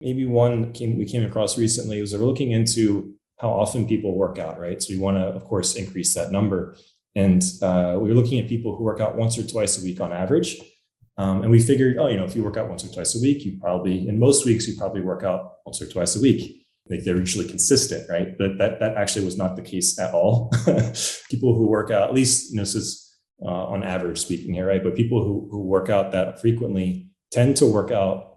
maybe one we came across recently was we're looking into how often people work out, right? So we want to, of course, increase that number. And we were looking at people who work out once or twice a week on average. And we figured, if you work out once or twice a week, in most weeks, you probably work out once or twice a week. Like they're usually consistent, right? But that actually was not the case at all. People who work out, at least, this is on average speaking here, right? But people who work out that frequently tend to work out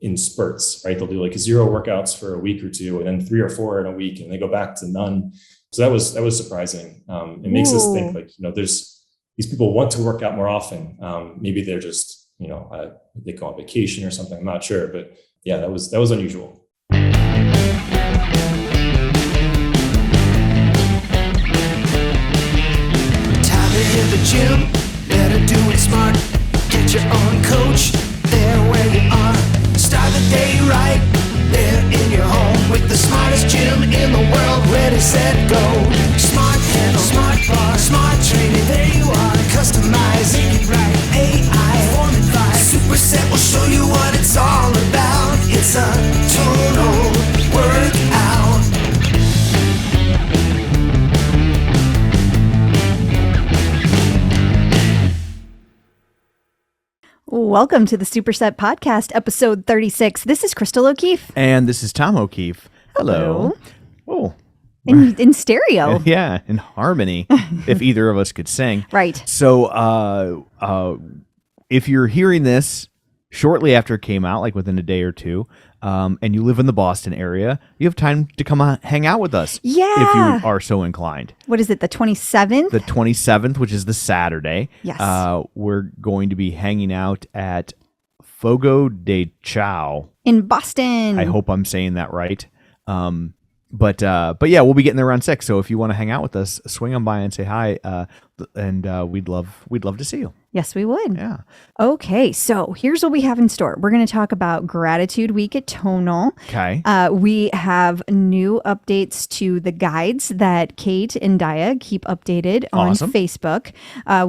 in spurts, right? They'll do like 0 workouts for a week or two, and then 3 or 4 in a week, and they go back to none. So that was surprising. It makes us think there's these people want to work out more often. Maybe they're just they go on vacation or something. I'm not sure, but yeah, that was unusual. In the gym, better do it smart. Get your own coach there where you are. Start the day right there in your home with the smartest gym in the world. Ready, set, go. Smart panel, smart bar, smart training. There you are. Customize, make it right. AI, form and vibe. Superset will show you what it's all about. It's a total workout. Welcome to the Superset Podcast, episode 36. This is Crystal O'Keefe. And this is Tom O'Keefe. Hello. Oh. In stereo. Yeah, in harmony, if either of us could sing. Right. So if you're hearing this shortly after it came out, like within a day or two, and you live in the Boston area, you have time to come hang out with us. Yeah. If you are so inclined. What is it, the 27th? The 27th, which is the Saturday. Yes. We're going to be hanging out at Fogo de Chao. In Boston. I hope I'm saying that right. But yeah, we'll be getting there around 6. So if you want to hang out with us, swing on by and say hi. And we'd love to see you. Yes, we would. Yeah. Okay, so here's what we have in store. We're going to talk about Gratitude Week at Tonal. Okay. We have new updates to the guides that Kate and Daya keep updated on Facebook.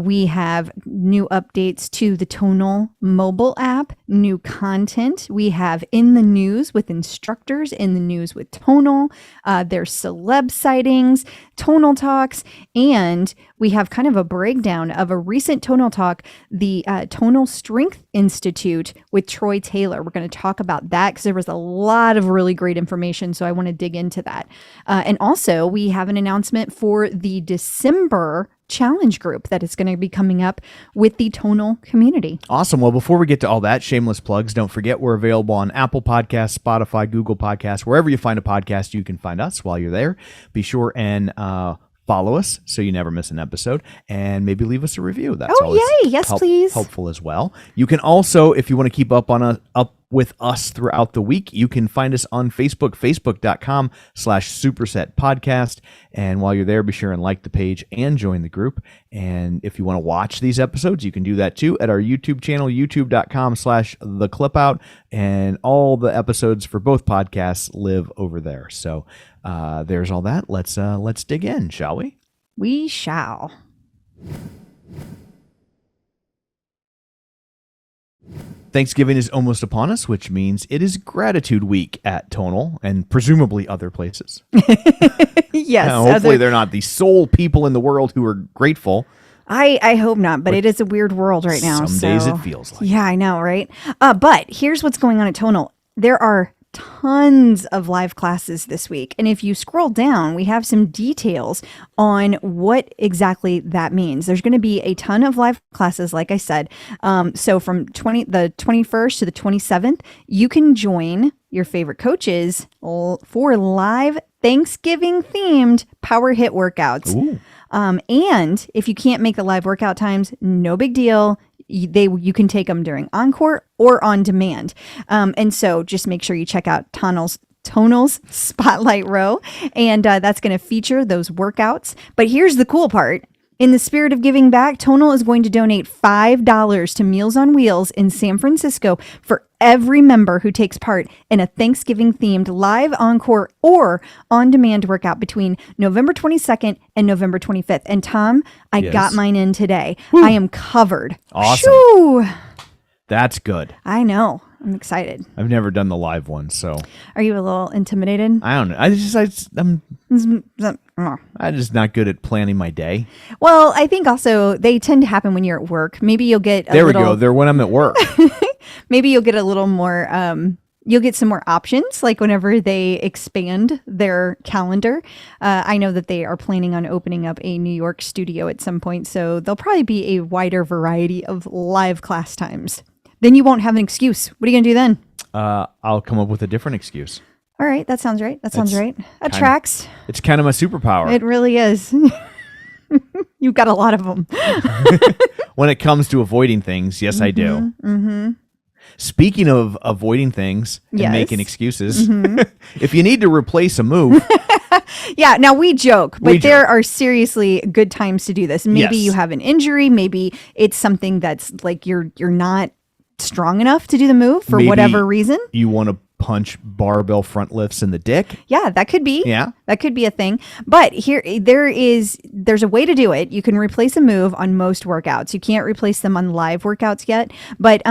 We have new updates to the Tonal mobile app, new content. We have in the news with instructors, in the news with Tonal. There's celeb sightings, Tonal talks, and we have kind of a breakdown of a recent Tonal talk, the Tonal Strength Institute with Troy Taylor. We're going to talk about that because there was a lot of really great information, so I want to dig into that. And also, we have an announcement for the December challenge group that is going to be coming up with the Tonal community. Awesome. Well, before we get to all that, shameless plugs, don't forget we're available on Apple Podcasts, Spotify, Google Podcasts, wherever you find a podcast, you can find us while you're there. Be sure and follow us so you never miss an episode, and maybe leave us a review. That's always yay! Yes, please. Helpful as well. You can also, if you want to keep up with us throughout the week, you can find us on Facebook, facebook.com/Superset Podcast. And while you're there, be sure and like the page and join the group. And if you want to watch these episodes, you can do that too at our YouTube channel, youtube.com/theclipout. And all the episodes for both podcasts live over there. So there's all that. Let's dig in, shall we? We shall. Thanksgiving is almost upon us, which means it is Gratitude Week at Tonal and presumably other places. Yes. Hopefully they're not the sole people in the world who are grateful. I hope not, but it is a weird world right now. Some days it feels like. Yeah, I know, right? But here's what's going on at Tonal. There are tons of live classes this week. And if you scroll down, we have some details on what exactly that means. There's going to be a ton of live classes, like I said. So from the 21st to the 27th, you can join your favorite coaches for live Thanksgiving themed power hit workouts. Ooh. And if you can't make the live workout times, no big deal. You can take them during encore or on demand. And so just make sure you check out Tonals Spotlight Row. And that's going to feature those workouts. But here's the cool part. In the spirit of giving back, Tonal is going to donate $5 to Meals on Wheels in San Francisco for every member who takes part in a Thanksgiving-themed live encore or on-demand workout between November 22nd and November 25th. And Tom, I got mine in today. Woo. I am covered. Awesome. Shoo. That's good. I know. I'm excited. I've never done the live one, so Are you a little intimidated? I don't know. I'm just not good at planning my day. Well, I think also they tend to happen when you're at work. Maybe you'll get There we go. They're when I'm at work. Maybe you'll get a little more you'll get some more options, like whenever they expand their calendar. I know that they are planning on opening up a New York studio at some point, so there'll probably be a wider variety of live class times. Then you won't have an excuse. What are you going to do then? I'll come up with a different excuse. All right. That sounds right. That tracks. It's kind of my superpower. It really is. You've got a lot of them. When it comes to avoiding things, yes, I do. Mm-hmm. Speaking of avoiding things and making excuses, if you need to replace a move. Yeah, now we joke, but there are seriously good times to do this. Maybe you have an injury. Maybe it's something that's like you're not strong enough to do the move for whatever reason. You want to punch barbell front lifts in the dick. Yeah, that could be. Yeah. That could be a thing. But there's a way to do it. You can replace a move on most workouts. You can't replace them on live workouts yet, but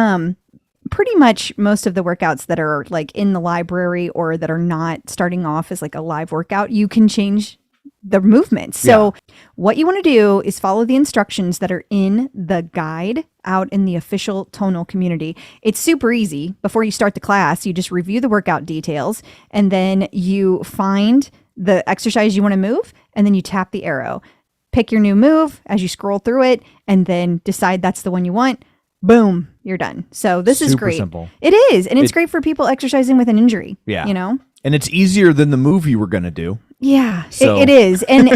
pretty much most of the workouts that are like in the library or that are not starting off as like a live workout, you can change the movements. So what you want to do is follow the instructions that are in the guide out in the official Tonal community. It's super easy. Before you start the class, you just review the workout details and then you find the exercise you want to move and then you tap the arrow. Pick your new move as you scroll through it and then decide that's the one you want. Boom, you're done. So this is great. Simple. It is. And it's great for people exercising with an injury. Yeah. You know? And it's easier than the move you were going to do. Yeah, So- it is. And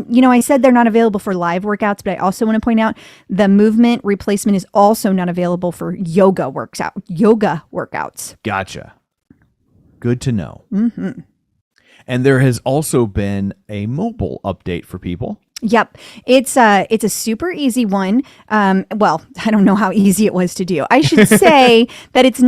you know, I said they're not available for live workouts, but I also want to point out the movement replacement is also not available for yoga workouts. Gotcha. Good to know. Mm-hmm. And there has also been a mobile update for people. Yep. It's a super easy one. Well, I don't know how easy it was to do. I should say that it's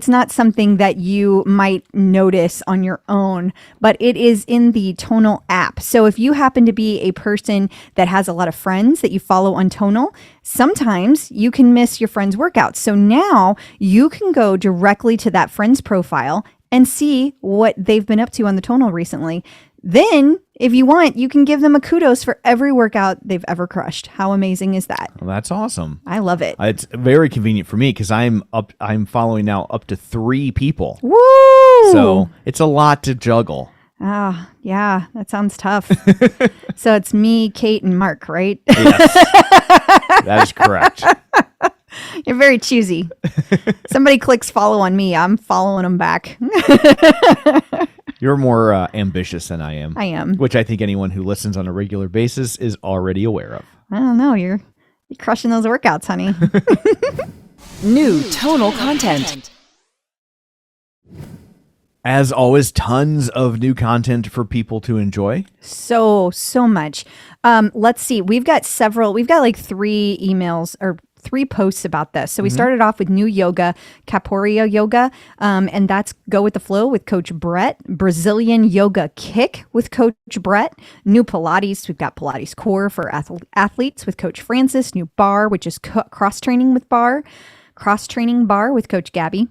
not something that you might notice on your own, but it is in the Tonal app. So if you happen to be a person that has a lot of friends that you follow on Tonal, sometimes you can miss your friends' workouts. So now you can go directly to that friend's profile and see what they've been up to on the Tonal recently. Then, if you want, you can give them a kudos for every workout they've ever crushed. How amazing is that? Well, that's awesome. I love it. It's very convenient for me because I'm following now up to 3 people. Woo! So it's a lot to juggle. Ah, yeah, that sounds tough. So it's me, Kate, and Mark, right? Yes, that is correct. You're very choosy. Somebody clicks follow on me, I'm following them back. You're more ambitious than I am. I am. Which I think anyone who listens on a regular basis is already aware of. I don't know. You're crushing those workouts, honey. New Tonal Content. As always, tons of new content for people to enjoy. So much. Let's see. We've got like 3 emails or 3 posts about this. So we started off with new yoga, Capoeira yoga, and that's Go with the Flow with Coach Brett, Brazilian yoga kick with Coach Brett, new Pilates. We've got Pilates core for athletes with Coach Francis, new bar, which is cross training bar with Coach Gabby.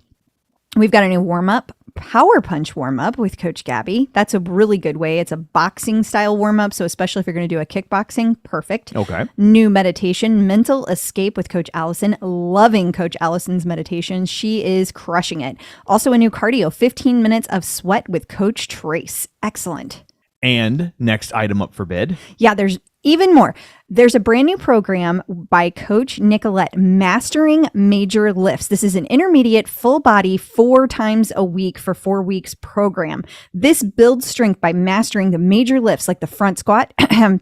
We've got a new warm-up, Power Punch warm-up with Coach Gabby. That's a really good way. It's a boxing style warm-up, so especially if you're going to do a kickboxing, perfect. Okay. New meditation, Mental Escape with Coach Allison. Loving Coach Allison's meditation. She is crushing it. Also a new cardio, 15 minutes of sweat with Coach Trace. Excellent. And next item up for bid. Yeah, there's even more. There's a brand new program by Coach Nicolette, Mastering Major Lifts. This is an intermediate full body 4 times a week for 4 weeks program. This builds strength by mastering the major lifts like the front squat,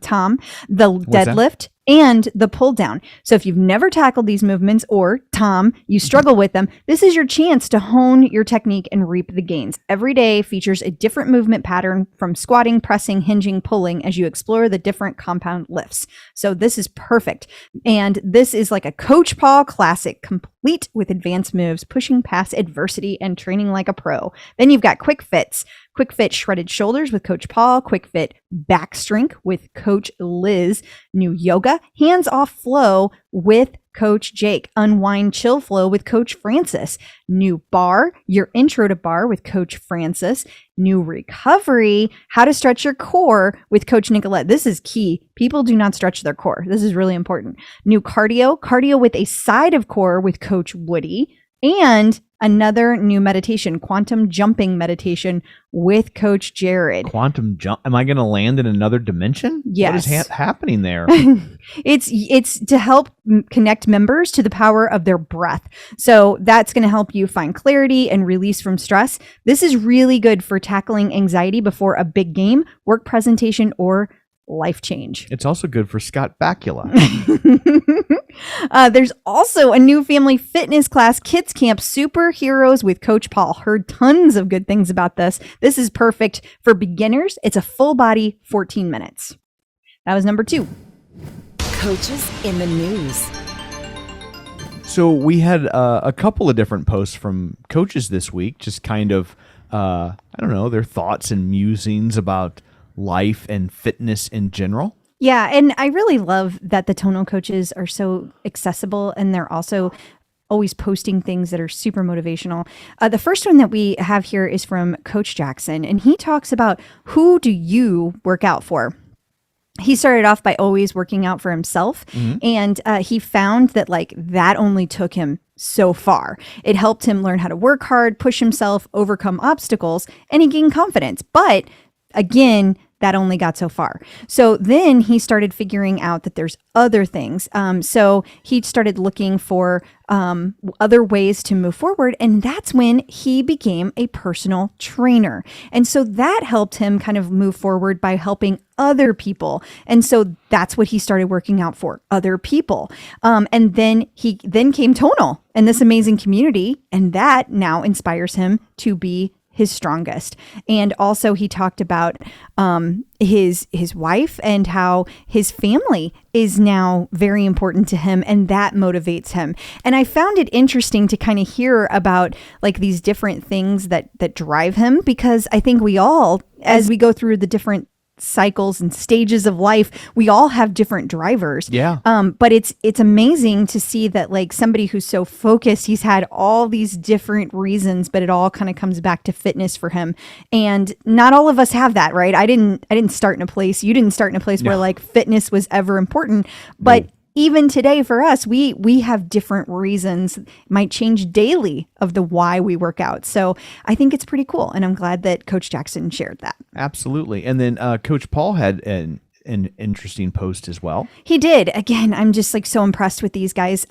Tom, the deadlift, and the pull down. So if you've never tackled these movements or, Tom, you struggle with them, this is your chance to hone your technique and reap the gains. Every day features a different movement pattern from squatting, pressing, hinging, pulling as you explore the different compound lifts. So this is perfect. And this is like a Coach Paul classic, complete with advanced moves, pushing past adversity and training like a pro. Then you've got quick fits, Quick Fit Shredded Shoulders with Coach Paul, Quick Fit Back Strength with Coach Liz, new yoga, Hands Off Flow with Coach Jake, Unwind Chill Flow with Coach Francis, new bar, Your Intro to Bar with Coach Francis, new recovery, How to Stretch Your Core with Coach Nicolette. This is key. People do not stretch their core. This is really important. New cardio with a side of core with Coach Woody, and another new meditation, quantum jumping meditation with Coach Jared. Quantum jump? Am I going to land in another dimension? Yes. What is happening there? It's to help connect members to the power of their breath. So that's going to help you find clarity and release from stress. This is really good for tackling anxiety before a big game, work presentation, or life change. It's also good for Scott Bakula. There's also a new family fitness class, Kids Camp Superheroes with Coach Paul. Heard tons of good things about this. This is perfect for beginners. It's a full body 14 minutes. That was number 2. Coaches in the news. So we had a couple of different posts from coaches this week, just kind of, their thoughts and musings about life and fitness in general. Yeah, and I really love that the tonal coaches are so accessible, and they're also always posting things that are super motivational. The first one that we have here is from Coach Jackson, and he talks about, who do you work out for? He started off by always working out for himself, and he found that that only took him so far. It helped him learn how to work hard, push himself, overcome obstacles, and he gained confidence. But again, that only got so far. So then he started figuring out that there's other things. So he started looking for other ways to move forward. And that's when he became a personal trainer. And so that helped him kind of move forward by helping other people. And so that's what he started working out for, other people. And then he came Tonal and this amazing community. And that now inspires him to be his strongest. And also he talked about his wife and how his family is now very important to him, and that motivates him. And I found it interesting to kind of hear about these different things that drive him, because I think we all, as we go through the different cycles and stages of life, we all have different drivers. Yeah. But it's amazing to see that somebody who's so focused, he's had all these different reasons, but it all kind of comes back to fitness for him. And not all of us have that, right? I didn't start in a place, you didn't start in a place where fitness was ever important, but even today for us, we have different reasons. It might change daily of the why we work out. So I think it's pretty cool. And I'm glad that Coach Jackson shared that. Absolutely. And then Coach Paul had an interesting post as well. He did. Again, I'm just so impressed with these guys,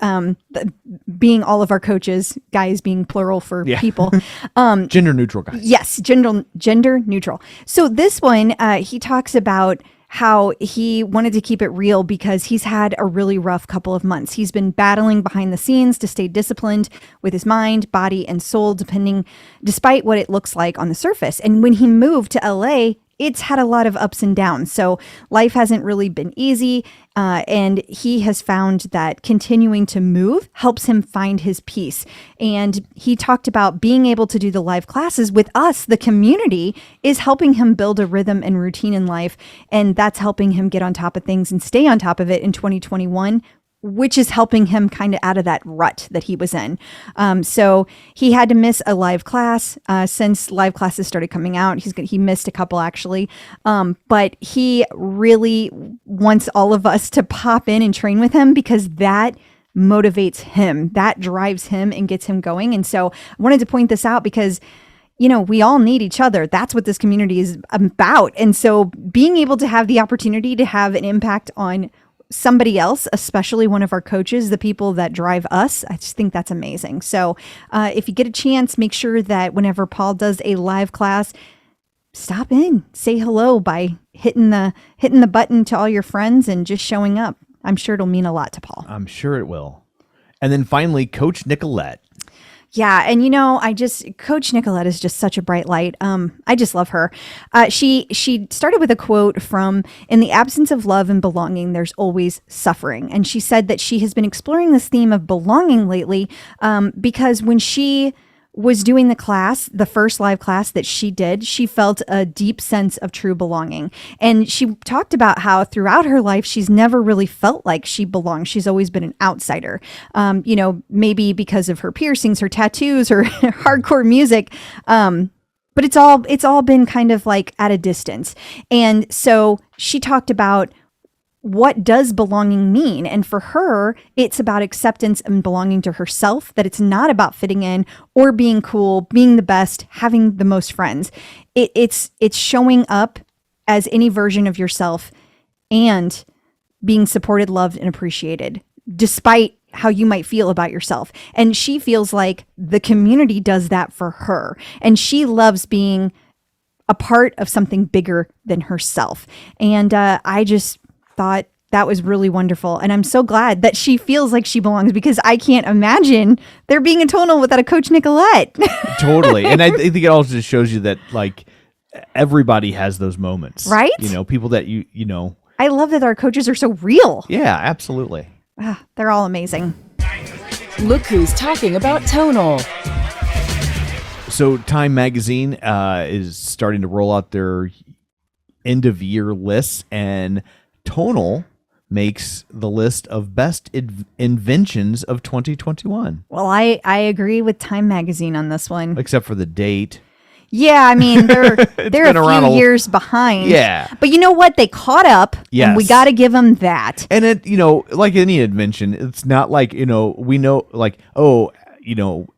being all of our coaches, guys being plural for people. Gender neutral guys. Yes, gender neutral. So this one, he talks about how he wanted to keep it real because he's had a really rough couple of months. He's been battling behind the scenes to stay disciplined with his mind, body, and soul, despite what it looks like on the surface. And when he moved to LA, it's had a lot of ups and downs. So life hasn't really been easy. And he has found that continuing to move helps him find his peace. And he talked about being able to do the live classes with us, the community, is helping him build a rhythm and routine in life. And that's helping him get on top of things and stay on top of it in 2021, which is helping him kind of out of that rut that he was in. So he had to miss a live class since live classes started coming out. He missed a couple actually, but he really wants all of us to pop in and train with him because that motivates him, that drives him and gets him going. And so I wanted to point this out because we all need each other. That's what this community is about. And so being able to have the opportunity to have an impact on somebody else, especially one of our coaches, the people that drive us, I just think that's amazing. So if you get a chance, make sure that whenever Paul does a live class, stop in, say hello by hitting the button to all your friends and just showing up. I'm sure it'll mean a lot to Paul. I'm sure it will. And then finally, Coach Nicolette. Yeah. And Coach Nicolette is just such a bright light. I just love her. She started with a quote from, "In the absence of love and belonging, there's always suffering." And she said that she has been exploring this theme of belonging lately, because when she was doing the class, the first live class that she did, she felt a deep sense of true belonging. And she talked about how throughout her life, she's never really felt like she belongs. She's always been an outsider, maybe because of her piercings, her tattoos, her hardcore music. But it's all been kind of like at a distance. And so she talked about what does belonging mean? And for her, it's about acceptance and belonging to herself, that it's not about fitting in or being cool, being the best, having the most friends. It's showing up as any version of yourself and being supported, loved, and appreciated, despite how you might feel about yourself. And she feels like the community does that for her. And she loves being a part of something bigger than herself. And I just thought that was really wonderful. And I'm so glad that she feels like she belongs, because I can't imagine there being a tonal without a Coach Nicolette. Totally. And I think it also just shows you that like everybody has those moments, right? People that you know. I love that our coaches are so real. Yeah, absolutely. They're all amazing. Look who's talking about Tonal. So Time Magazine is starting to roll out their end of year lists, and Tonal makes the list of best inventions of 2021. Well, I agree with Time Magazine on this one. Except for the date. Yeah, I mean, they're a few years behind. Yeah. But you know what? They caught up, yes. And we got to give them that. And it, like any invention, it's not like, we know, like,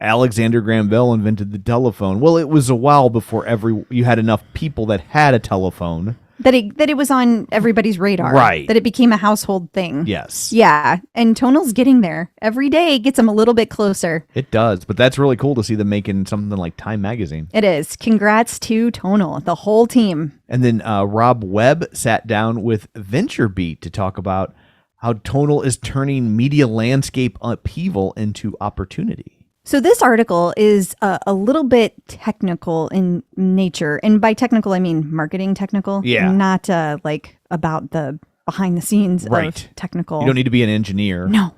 Alexander Graham Bell invented the telephone. Well, it was a while before you had enough people that had a telephone. That it was on everybody's radar. Right. That it became a household thing. Yes. Yeah. And Tonal's getting there. Every day gets them a little bit closer. It does. But that's really cool to see them making something like Time Magazine. It is. Congrats to Tonal, the whole team. And then Rob Webb sat down with VentureBeat to talk about how Tonal is turning media landscape upheaval into opportunity. So this article is a little bit technical in nature. And by technical, I mean marketing technical. Yeah. Not like about the behind the scenes of technical. You don't need to be an engineer. No.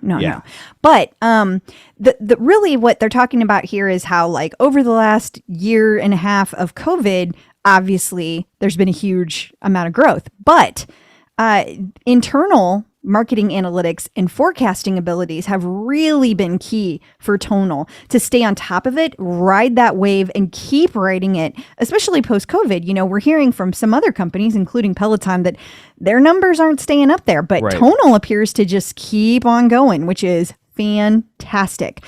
But the really what they're talking about here is how like over the last year and a half of COVID, obviously there's been a huge amount of growth. But internal marketing analytics and forecasting abilities have really been key for Tonal to stay on top of it, ride that wave, and keep riding it, especially post-COVID. We're hearing from some other companies, including Peloton, that their numbers aren't staying up there, but Tonal appears to just keep on going, which is fantastic.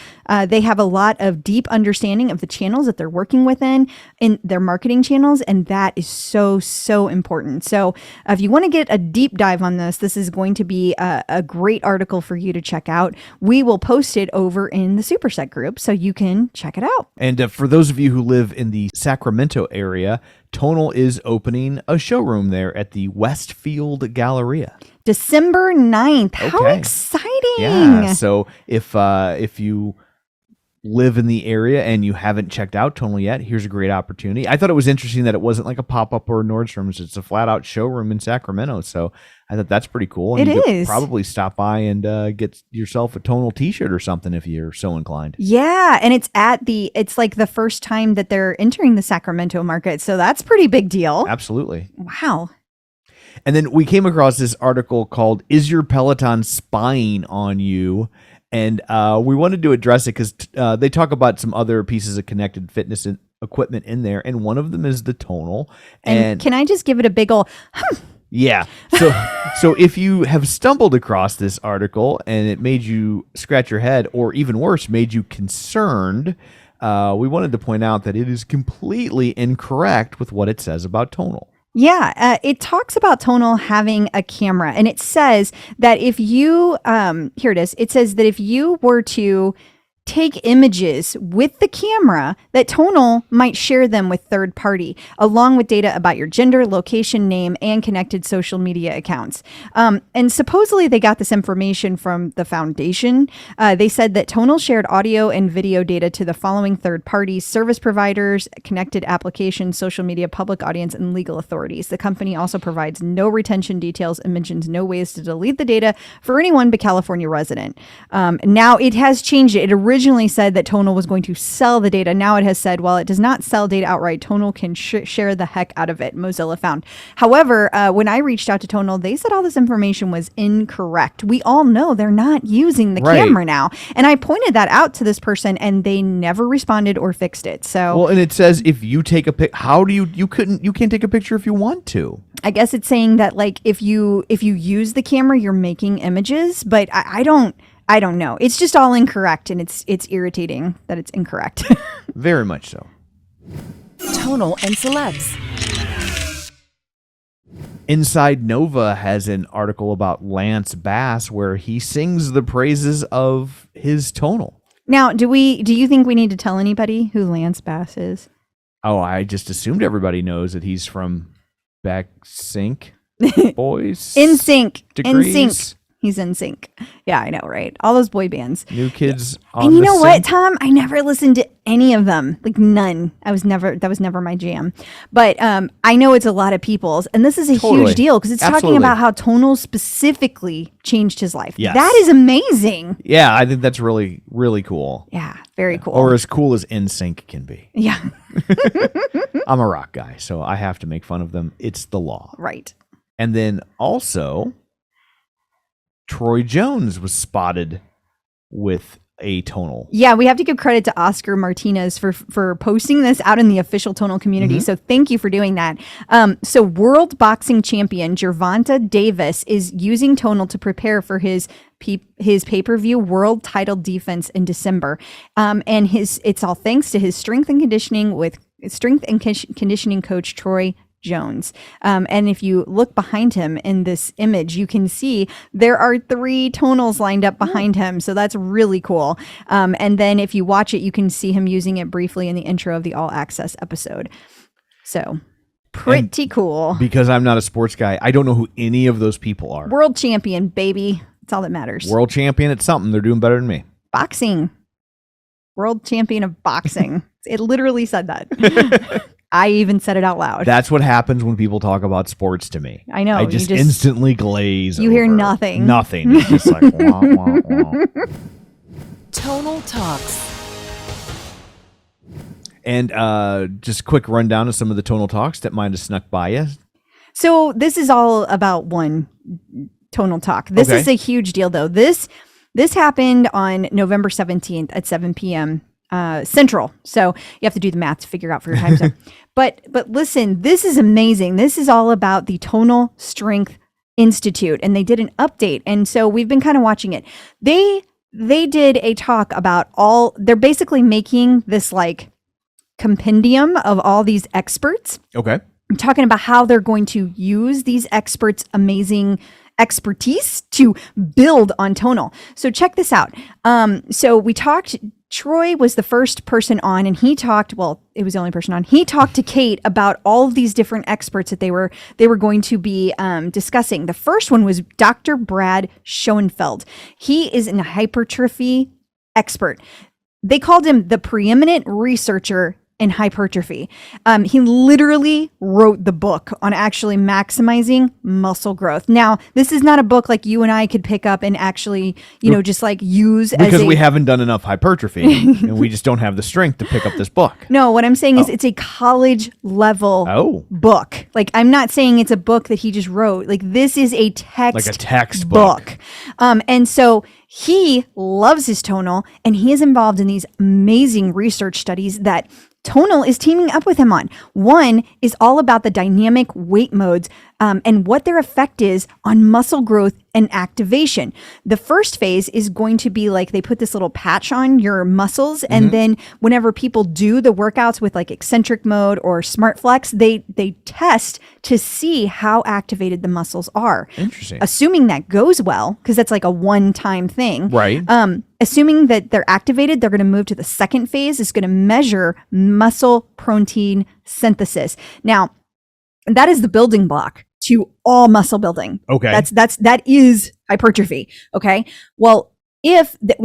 They have a lot of deep understanding of the channels that they're working within in their marketing channels, and that is so important. So if you want to get a deep dive on this is going to be a great article for you to check out. We will post it over in the Superset group so you can check it out. And for those of you who live in the Sacramento area, Tonal is opening a showroom there at the Westfield Galleria. December 9th. How exciting. Yeah. So if you live in the area and you haven't checked out Tonal yet, here's a great opportunity. I thought it was interesting that it wasn't like a pop-up or a Nordstrom's. It's a flat-out showroom in Sacramento. So I thought that's pretty cool. And you could probably stop by and get yourself a Tonal t-shirt or something if you're so inclined. Yeah. And it's like the first time that they're entering the Sacramento market. So that's a pretty big deal. Absolutely. Wow. And then we came across this article called "Is Your Peloton Spying on You?" And we wanted to address it because they talk about some other pieces of connected fitness equipment in there, and one of them is the Tonal. And can I just give it a big ol' Yeah. So if you have stumbled across this article and it made you scratch your head, or even worse, made you concerned, we wanted to point out that it is completely incorrect with what it says about Tonal. Yeah, it talks about Tonal having a camera, and it says that if you, here it is, it says that if you were to take images with the camera, that Tonal might share them with third party, along with data about your gender, location, name, and connected social media accounts. And supposedly they got this information from the foundation. They said that Tonal shared audio and video data to the following third parties: service providers, connected applications, social media, public audience, and legal authorities. The company also provides no retention details and mentions no ways to delete the data for anyone but California resident. Now it has changed. It originally said that Tonal was going to sell the data. Now it has said, well, it does not sell data outright. Tonal can share the heck out of it, Mozilla found. However, when I reached out to Tonal, they said all this information was incorrect. We all know they're not using the camera now. And I pointed that out to this person and they never responded or fixed it. So, well, and it says if you take a pic, how do you can't take a picture if you want to. I guess it's saying that like if you use the camera, you're making images, but I don't know. It's just all incorrect, and it's irritating that it's incorrect. Very much so. Tonal and selects. Inside Nova has an article about Lance Bass where he sings the praises of his tonal. Now, do you think we need to tell anybody who Lance Bass is? Oh, I just assumed everybody knows that he's from Back Sync Boys. In Sync. Degrees. In Sync. He's in sync. Yeah, I know, right? All those boy bands. New Kids on And you the know what, Sync. Tom? I never listened to any of them. Like none. That was never my jam. But I know it's a lot of people's. And this is a huge deal because it's talking about how Tonal specifically changed his life. Yes. That is amazing. Yeah, I think that's really, really cool. Yeah, very cool. Or as cool as NSYNC can be. yeah, I'm a rock guy, so I have to make fun of them. It's the law. right. And then also, Troy Jones was spotted with a tonal. Yeah, we have to give credit to Oscar Martinez for posting this out in the official Tonal community. So thank you for doing that. So world boxing champion Gervonta Davis is using Tonal to prepare for his pay-per-view world title defense in December. And it's all thanks to his strength and conditioning coach Troy Jones. And if you look behind him in this image, you can see there are 3 tonals lined up behind him. So that's really cool. And then if you watch it, you can see him using it briefly in the intro of the All Access episode. So pretty cool. Because I'm not a sports guy, I don't know who any of those people are. World champion, baby. That's all that matters. World champion at something. They're doing better than me. Boxing. World champion of boxing. It literally said that. I even said it out loud. That's what happens when people talk about sports to me. I know. I just instantly glaze You over. hear nothing. Nothing. It's just like, wah, wah, wah. Tonal Talks. And just quick rundown of some of the tonal talks that might have snuck by you. So this is all about one tonal talk. This is a huge deal, though. This happened on November 17th at 7 p.m. Central. So you have to do the math to figure out for your time zone. But listen, this is amazing. This is all about the Tonal Strength Institute, and they did an update. And so we've been kind of watching it. They did a talk about they're basically making this like compendium of all these experts. Okay. I'm talking about how they're going to use these experts' amazing expertise to build on Tonal. So check this out. So we talked, Troy was the first person on, and he talked, well, it was the only person on. He talked to Kate about all of these different experts that they were going to be discussing. The first one was Dr. Brad Schoenfeld. He is an hypertrophy expert. They called him the preeminent researcher in hypertrophy. He literally wrote the book on actually maximizing muscle growth. Now, this is not a book like you and I could pick up and actually, just like use because we haven't done enough hypertrophy and we just don't have the strength to pick up this book. No, what I'm saying is it's a college level book. Like, I'm not saying it's a book that he just wrote. Like, this is a textbook. And so he loves his tonal, and he is involved in these amazing research studies that Tonal is teaming up with him on. One is all about the dynamic weight modes and what their effect is on muscle growth and activation. The first phase is going to be like they put this little patch on your muscles, and then whenever people do the workouts with like eccentric mode or smart flex, they test to see how activated the muscles are. Interesting. Assuming that goes well, because that's like a one-time thing. Right. Assuming that they're activated, they're going to move to the second phase. It's going to measure muscle protein synthesis. Now, that is the building block to all muscle building. Okay. That is hypertrophy. Okay. Well,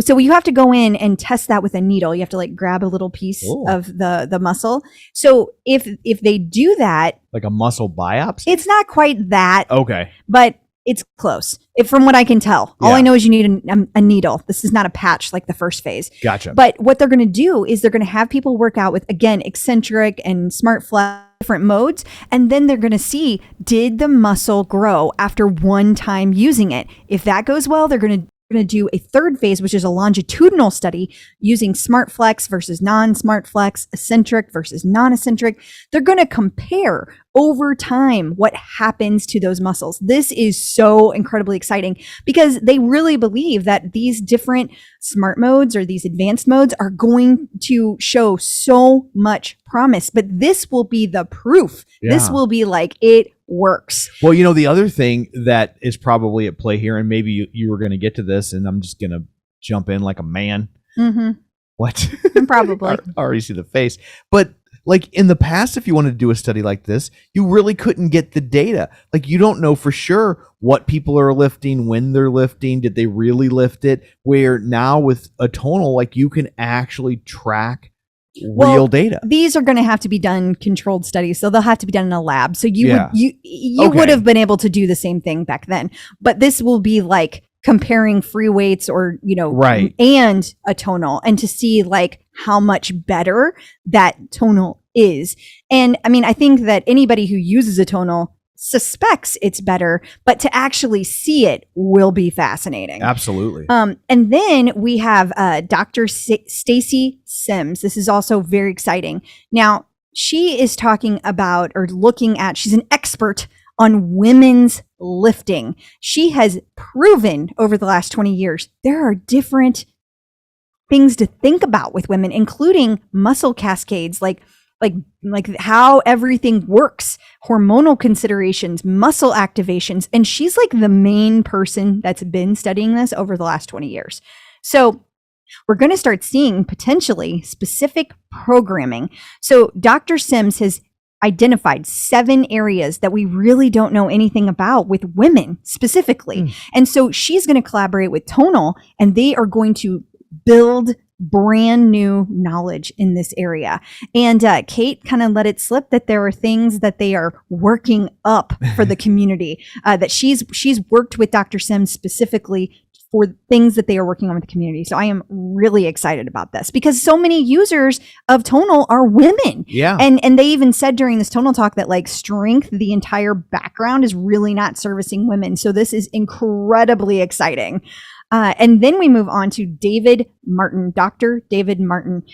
so you have to go in and test that with a needle. You have to like grab a little piece of the muscle. So if they do that, like a muscle biopsy, it's not quite that. Okay. But It's close. From what I can tell. All I know is you need a needle. This is not a patch like the first phase. Gotcha. But what they're going to do is they're going to have people work out with, again, eccentric and smart flex, different modes. And then they're going to see, did the muscle grow after one time using it? If that goes well, they're going to do a third phase, which is a longitudinal study using smart flex versus non-smart flex, eccentric versus non-eccentric. They're going to compare over time what happens to those muscles. This is so incredibly exciting because they really believe that these different smart modes or these advanced modes are going to show so much promise, but this will be the proof. Yeah. This will be like, it works. Well, the other thing that is probably at play here, and maybe you were going to get to this, and I'm just going to jump in like a man. Mm-hmm. What? Probably. I already see the face. But like in the past, if you wanted to do a study like this, you really couldn't get the data. Like you don't know for sure what people are lifting, when they're lifting, did they really lift it? Where now with a tonal, like you can actually track real data. These are going to have to be done controlled studies, so they'll have to be done in a lab. So you Okay. would have been able to do the same thing back then, but this will be like comparing free weights or right, and a tonal, and to see like how much better that tonal is. And I mean, I think that anybody who uses a tonal suspects it's better, but to actually see it will be fascinating. Absolutely. And then we have Dr. Stacy Sims. This is also very exciting. Now, she is talking about or looking at, she's an expert on women's lifting. She has proven over the last 20 years, there are different things to think about with women, including muscle cascades, like how everything works, hormonal considerations, muscle activations. And she's like the main person that's been studying this over the last 20 years. So we're going to start seeing potentially specific programming. So Dr. Sims has identified 7 areas that we really don't know anything about with women specifically. And so she's going to collaborate with Tonal, and they are going to build brand new knowledge in this area. And Kate kind of let it slip that there are things that they are working up for the community, that she's worked with Dr. Sims specifically for things that they are working on with the community. So I am really excited about this because so many users of Tonal are women. Yeah. And they even said during this Tonal talk that like strength, the entire background is really not servicing women. So this is incredibly exciting. And then we move on to David Martin, Dr. David Martin.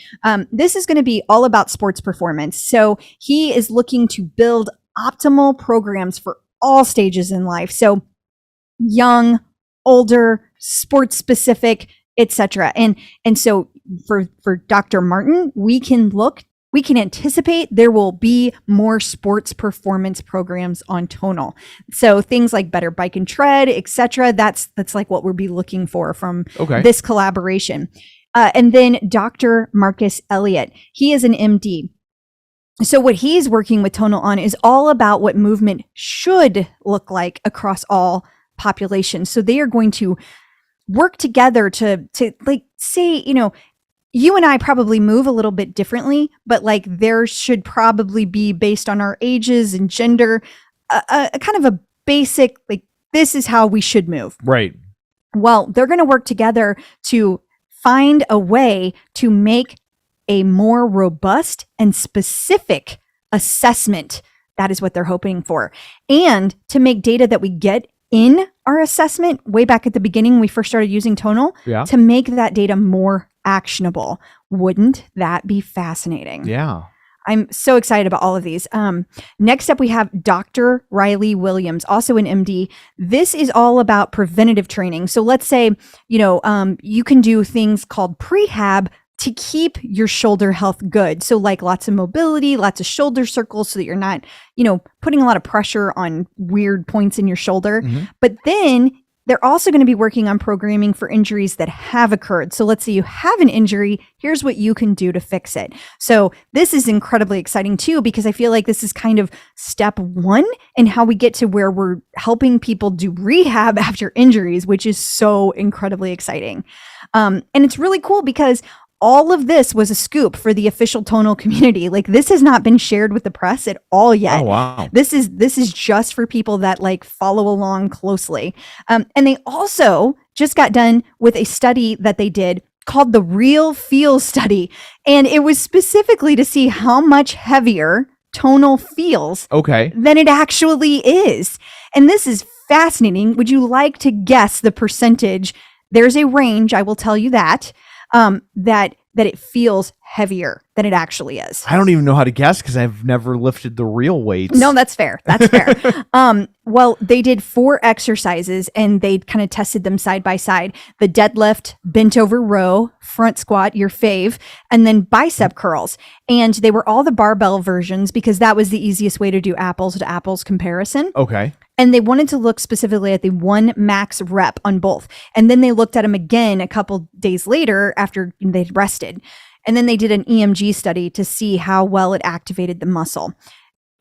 This is going to be all about sports performance. So he is looking to build optimal programs for all stages in life. So young, older, sports specific, etc. And so for Dr. Martin, we can anticipate there will be more sports performance programs on Tonal. So things like better bike and tread, etc. That's like what we'll be looking for from this collaboration. And then Dr. Marcus Elliott, he is an MD. So what he's working with Tonal on is all about what movement should look like across all populations. So they are going to work together to like say, you and I probably move a little bit differently, but like there should probably be, based on our ages and gender, a kind of a basic, like, this is how we should move. Right. Well, they're going to work together to find a way to make a more robust and specific assessment. That is what they're hoping for. And to make data that we get in our assessment way back at the beginning, we first started using Tonal, to make that data more actionable. Wouldn't that be fascinating? Yeah. I'm so excited about all of these. Next up, we have Dr. Riley Williams, also an MD. This is all about preventative training. So let's say, you can do things called prehab to keep your shoulder health good. So like lots of mobility, lots of shoulder circles so that you're not, putting a lot of pressure on weird points in your shoulder. Mm-hmm. But then they're also going to be working on programming for injuries that have occurred. So let's say you have an injury, here's what you can do to fix it. So this is incredibly exciting too, because I feel like this is kind of step 1 in how we get to where we're helping people do rehab after injuries, which is so incredibly exciting. And it's really cool because all of this was a scoop for the official tonal community. Like, this has not been shared with the press at all yet. Oh, wow. This is just for people that like follow along closely. And they also just got done with a study that they did called the Real Feel Study. And it was specifically to see how much heavier tonal feels than it actually is. And this is fascinating. Would you like to guess the percentage? There's a range, I will tell you that, that it feels heavier than it actually is. I don't even know how to guess because I've never lifted the real weights. No, that's fair. That's fair. Well, they did 4 exercises and they kind of tested them side by side. The deadlift, bent over row, front squat, your fave, and then bicep curls. And they were all the barbell versions because that was the easiest way to do apples to apples comparison. Okay. And they wanted to look specifically at the 1 max rep on both. And then they looked at them again a couple days later after they'd rested. And then they did an EMG study to see how well it activated the muscle.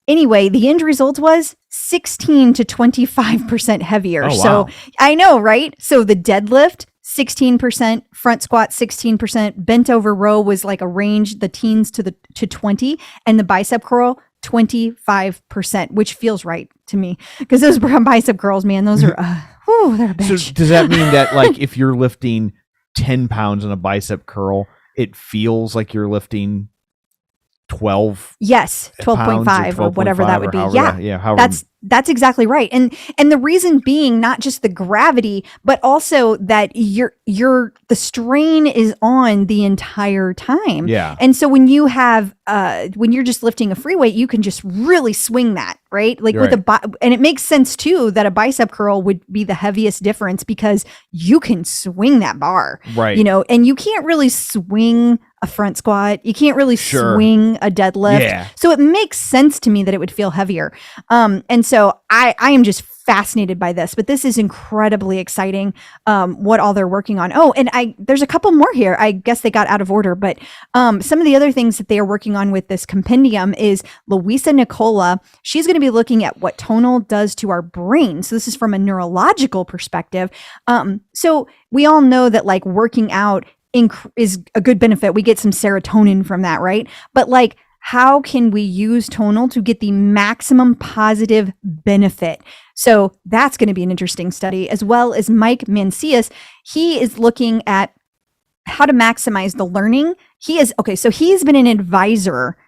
Anyway, the end result was 16 to 25% heavier. Oh, wow. So I know, right? So the deadlift, 16%, front squat, 16%, bent over row was like a range, the teens to 20, and the bicep curl, 25%, which feels right to me because those bicep curls, man, those are, they're a bitch. So does that mean that like if you're lifting 10 pounds on a bicep curl, it feels like you're lifting 12? Yes, 12.5 or whatever that would be. However, That's exactly right. And the reason being not just the gravity, but also that the strain is on the entire time. Yeah. And so when you have when you're just lifting a free weight, you can just really swing that, right? Like with and it makes sense too that a bicep curl would be the heaviest difference because you can swing that bar. Right. You know, and you can't really swing a front squat. You can't really swing a deadlift. Yeah. So it makes sense to me that it would feel heavier. And so I am just fascinated by this, but this is incredibly exciting, what all they're working on. Oh, and there's a couple more here. I guess they got out of order, but some of the other things that they are working on with this compendium is Luisa Nicola. She's going to be looking at what tonal does to our brain. So this is from a neurological perspective. So we all know that like working out is a good benefit. We get some serotonin from that, right? But like, how can we use tonal to get the maximum positive benefit? So that's going to be an interesting study, as well as Mike Mancias. He is looking at how to maximize the learning. So he's been an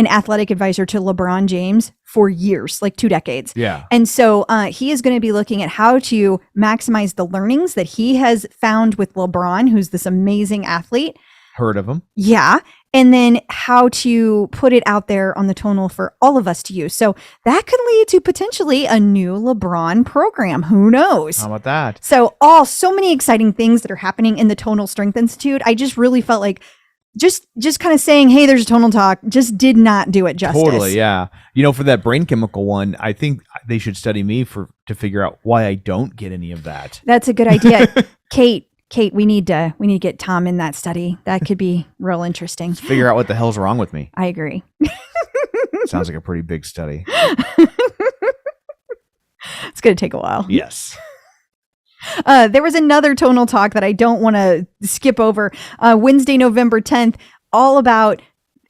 athletic advisor to LeBron James for years, like 2 decades. Yeah. And so he is going to be looking at how to maximize the learnings that he has found with LeBron, who's this amazing athlete. Heard of him. Yeah. And then how to put it out there on the tonal for all of us to use. So that could lead to potentially a new LeBron program. Who knows? How about that? So so many exciting things that are happening in the Tonal Strength Institute. I just really felt like just kind of saying, hey, there's a tonal talk, just did not do it justice. Totally, yeah. You know, for that brain chemical one, I think they should study me to figure out why I don't get any of that. That's a good idea. Kate, we need to get Tom in that study. That could be real interesting. Let's figure out what the hell's wrong with me. I agree. Sounds like a pretty big study. It's going to take a while. Yes. There was another tonal talk that I don't want to skip over. Wednesday, November 10th, all about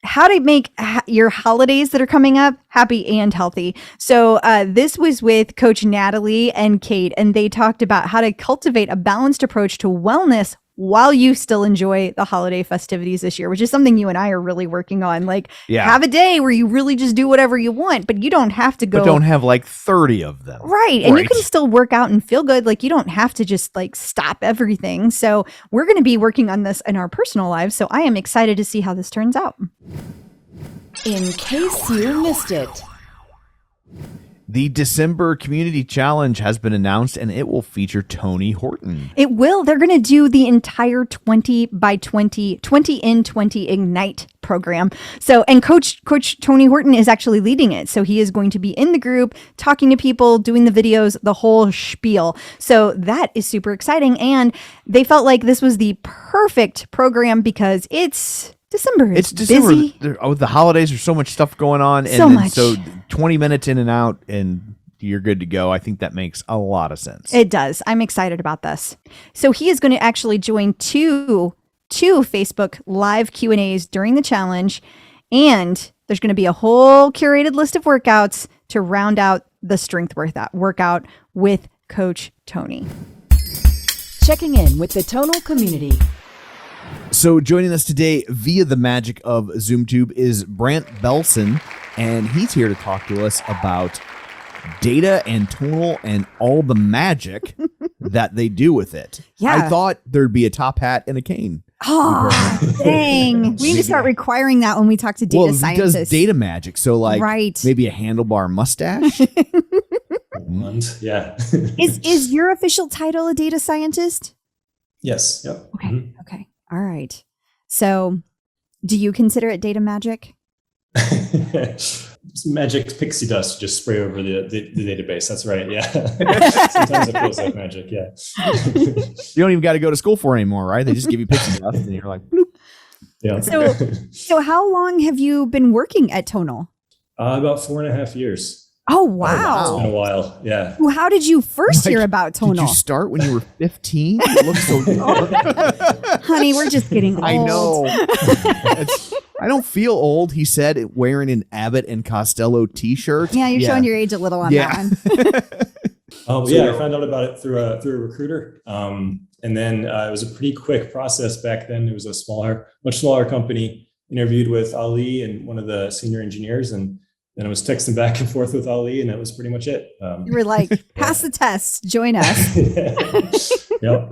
how to make your holidays that are coming up happy and healthy. So this was with Coach Natalie and Kate, and they talked about how to cultivate a balanced approach to wellness while you still enjoy the holiday festivities this year, which is something you and I are really working on. Like, have a day where you really just do whatever you want, but you don't have to go. But don't have like 30 of them. Right. And you can still work out and feel good. Like, you don't have to just like stop everything. So we're going to be working on this in our personal lives. So I am excited to see how this turns out. In case you missed it. The December Community Challenge has been announced, and it will feature Tony Horton. It will. They're going to do the entire 20 by 20 in 20 Ignite program. So, and Coach Tony Horton is actually leading it. So he is going to be in the group, talking to people, doing the videos, the whole spiel. So that is super exciting. And they felt like this was the perfect program because it's December. It's December. Busy. The holidays, there's so much stuff going on. And so 20 minutes in and out and you're good to go. I think that makes a lot of sense. It does. I'm excited about this. So he is going to actually join 2 2 Facebook live Q&As during the challenge, and there's going to be a whole curated list of workouts to round out the strength workout with Coach Tony. Checking in with the Tonal community. So joining us today via the magic of ZoomTube is Brandt Belson, and he's here to talk to us about data and tonal and all the magic that they do with it. Yeah. I thought there'd be a top hat and a cane. Oh, dang. We need to start requiring that when we talk to data scientists. He does data magic. So like right. maybe a handlebar mustache. Yeah. Is your official title a data scientist? Yes. Yep. Okay. Mm-hmm. Okay. All right. So do you consider it data magic? Magic pixie dust, just spray over the database. That's right. Yeah. Sometimes it feels like magic. Yeah. You don't even got to go to school for it anymore, right? They just give you pixie dust and you're like, bloop. Yeah. So how long have you been working at Tonal? About 4.5 years. Oh, wow. It's been a while. Yeah. Well, how did you first hear about Tonal? Did you start when you were 15? You look so young. Honey, we're just getting old. I know. I don't feel old, he said, wearing an Abbott and Costello t-shirt. Yeah, you're showing your age a little on that one. I found out about it through a recruiter. And then it was a pretty quick process back then. It was a much smaller company. Interviewed with Ali and one of the senior engineers, and then I was texting back and forth with Ali, and that was pretty much it. You were like, pass the test, join us. Yep.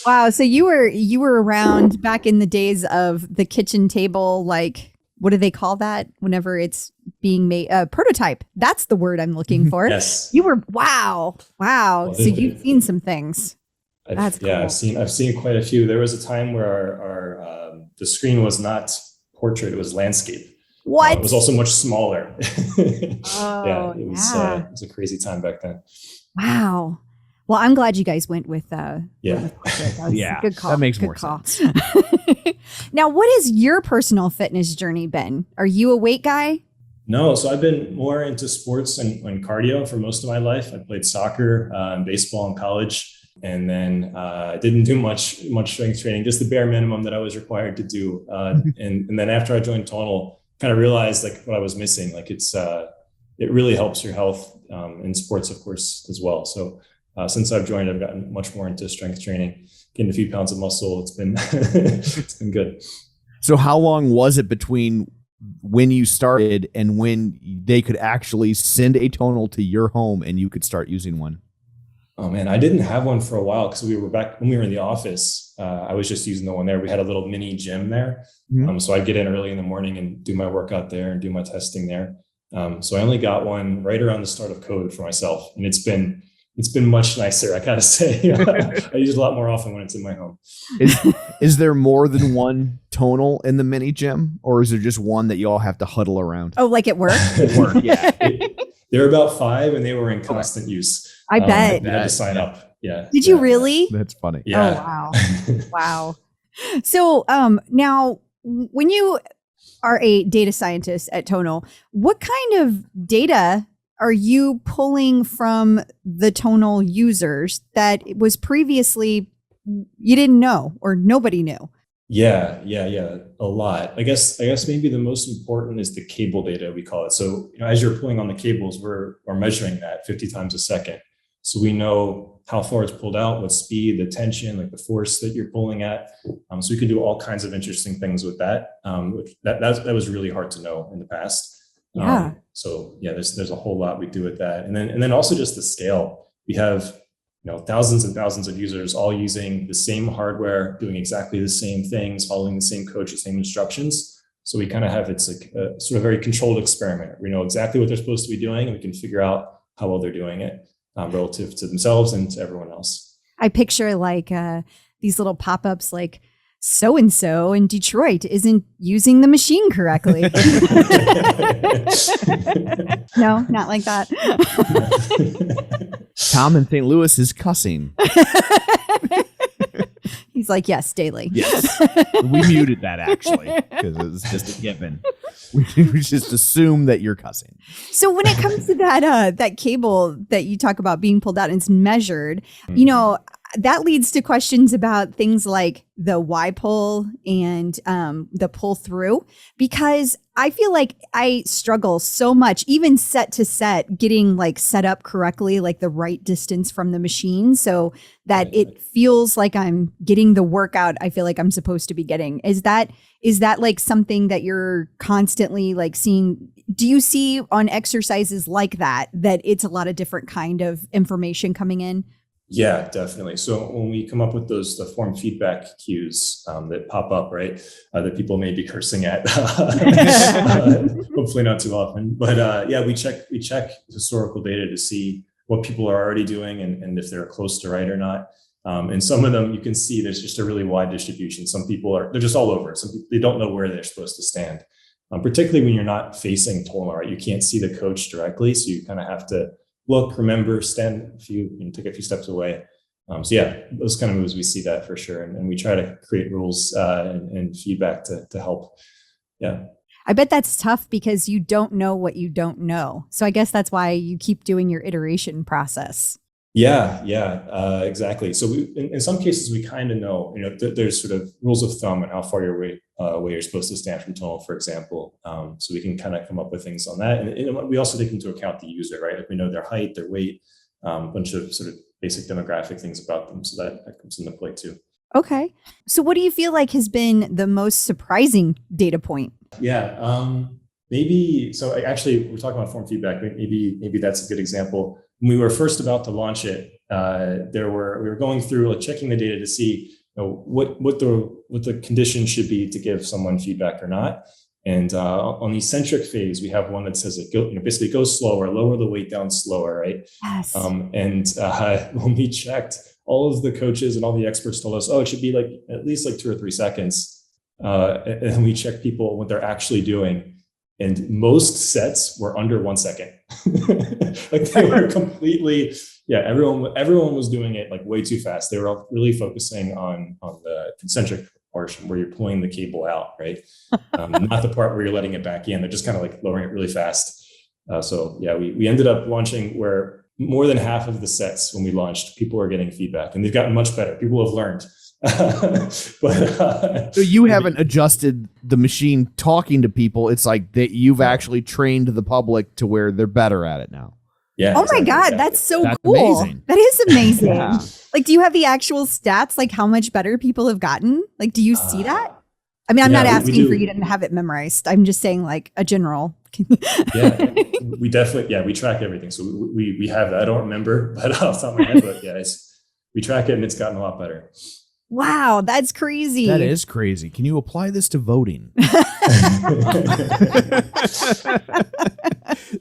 Wow. So you were around back in the days of the kitchen table, like, what do they call that whenever it's being made? Prototype. That's the word I'm looking for. Yes. You were, wow. Well, So you've seen some things. That's cool. Yeah, I've seen quite a few. There was a time where our the screen was not portrait, it was landscape. What? It was also much smaller. Oh, it was a crazy time back then. Wow. Well, I'm glad you guys went with Yeah. Good call. That makes Good more call. sense. Now, what has your personal fitness journey been? Are you a weight guy? No, so I've been more into sports and cardio for most of my life. I played soccer and baseball in college, and then I didn't do much strength training, just the bare minimum that I was required to do. And then after I joined Tonal, kind of realized like what I was missing. Like it really helps your health in sports, of course, as well. So since I've joined, I've gotten much more into strength training, getting a few pounds of muscle. It's been it's been good. So how long was it between when you started and when they could actually send a Tonal to your home and you could start using one? Oh man, I didn't have one for a while because we were back when we were in the office. I was just using the one there. We had a little mini gym there. Mm-hmm. So I'd get in early in the morning and do my workout there and do my testing there. So I only got one right around the start of COVID for myself. And it's been much nicer, I gotta say. I use it a lot more often when it's in my home. Is there more than one Tonal in the mini gym, or is there just one that you all have to huddle around? Oh, like at work? At work, yeah. They're about 5 and they were in constant use. I bet. You had to sign up. Yeah. Did you really? That's funny. Yeah. Oh, wow. Wow. So now when you are a data scientist at Tonal, what kind of data are you pulling from the Tonal users that was previously you didn't know or nobody knew? Yeah, a lot. I guess maybe the most important is the cable data, we call it. So as you're pulling on the cables, we're measuring that 50 times a second. So we know how far it's pulled out, what speed, the tension, like the force that you're pulling at. So we can do all kinds of interesting things with that. That was really hard to know in the past. Yeah. So yeah, there's a whole lot we do with that, and then also just the scale. We have thousands and thousands of users all using the same hardware, doing exactly the same things, following the same coach, the same instructions. So we kind of have it's like a sort of very controlled experiment. We know exactly what they're supposed to be doing, and we can figure out how well they're doing it relative to themselves and to everyone else. I picture like these little pop-ups like so-and-so in Detroit isn't using the machine correctly. No, not like that. Tom in St. Louis is cussing. He's like, yes, daily. Yes. We muted that actually because it was just a given. We just assume that you're cussing. So when it comes to that cable that you talk about being pulled out and it's measured, that leads to questions about things like the Y pull and the pull through, because I feel like I struggle so much, even set to set, getting like set up correctly, like the right distance from the machine so that it feels like I'm getting the workout I feel like I'm supposed to be getting. Is that like something that you're constantly like seeing? Do you see on exercises like that it's a lot of different kind of information coming in? Yeah, definitely. So when we come up with the form feedback cues that pop up, right, that people may be cursing at, hopefully not too often, but yeah, we check historical data to see what people are already doing and if they're close to right or not. And some of them you can see there's just a really wide distribution. Some people they're just all over. Some people, they don't know where they're supposed to stand, particularly when you're not facing tonal, right? You can't see the coach directly, so you kind of have to look, remember, stand take a few steps away. So yeah, those kind of moves, we see that for sure. And we try to create rules and feedback to help. Yeah. I bet that's tough because you don't know what you don't know. So I guess that's why you keep doing your iteration process. Yeah, exactly. So in some cases, we kind of know, there's sort of rules of thumb and how far away you're supposed to stand from tonal, for example. So we can kind of come up with things on that. And we also take into account the user, right? Like we know their height, their weight, a bunch of sort of basic demographic things about them. So that comes into play too. Okay. So what do you feel like has been the most surprising data point? Yeah, maybe. So actually, we're talking about form feedback. Maybe that's a good example. When we were first about to launch it, we were going through checking the data to see what the condition should be to give someone feedback or not. And on the eccentric phase, we have one that says basically go slower, lower the weight down slower, right? Yes. And when we checked, all of the coaches and all the experts told us, it should be at least 2 or 3 seconds. And we checked people what they're actually doing. And most sets were under 1 second. They were completely, everyone was doing it way too fast. They were all really focusing on the concentric portion where you're pulling the cable out, right? Not the part where you're letting it back in. They're just kind of lowering it really fast. So yeah, we ended up launching where more than half of the sets when we launched, people were getting feedback, and they've gotten much better. People have learned. So you haven't adjusted the machine talking to people. It's like that you've actually trained the public to where they're better at it now. Yeah. Oh my God, that's so cool. Amazing. That is amazing. Yeah. Do you have the actual stats, how much better people have gotten? Do you see that? I mean, I'm not asking for you to have it memorized. I'm just saying a general. Yeah, we definitely, we track everything. So we have that. I don't remember, but off the top of my head, but yeah, we track it and it's gotten a lot better. Wow, that's crazy. That is crazy. Can you apply this to voting?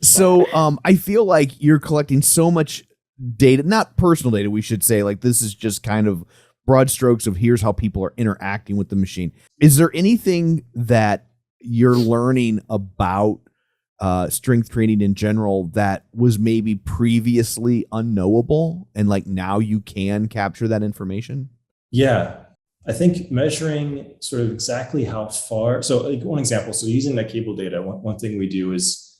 So I feel like you're collecting so much data, not personal data, we should say. This is just kind of broad strokes of here's how people are interacting with the machine. Is there anything that you're learning about strength training in general that was maybe previously unknowable and now you can capture that information? Yeah, I think measuring sort of exactly how far. So one example, so using that cable data, one thing we do is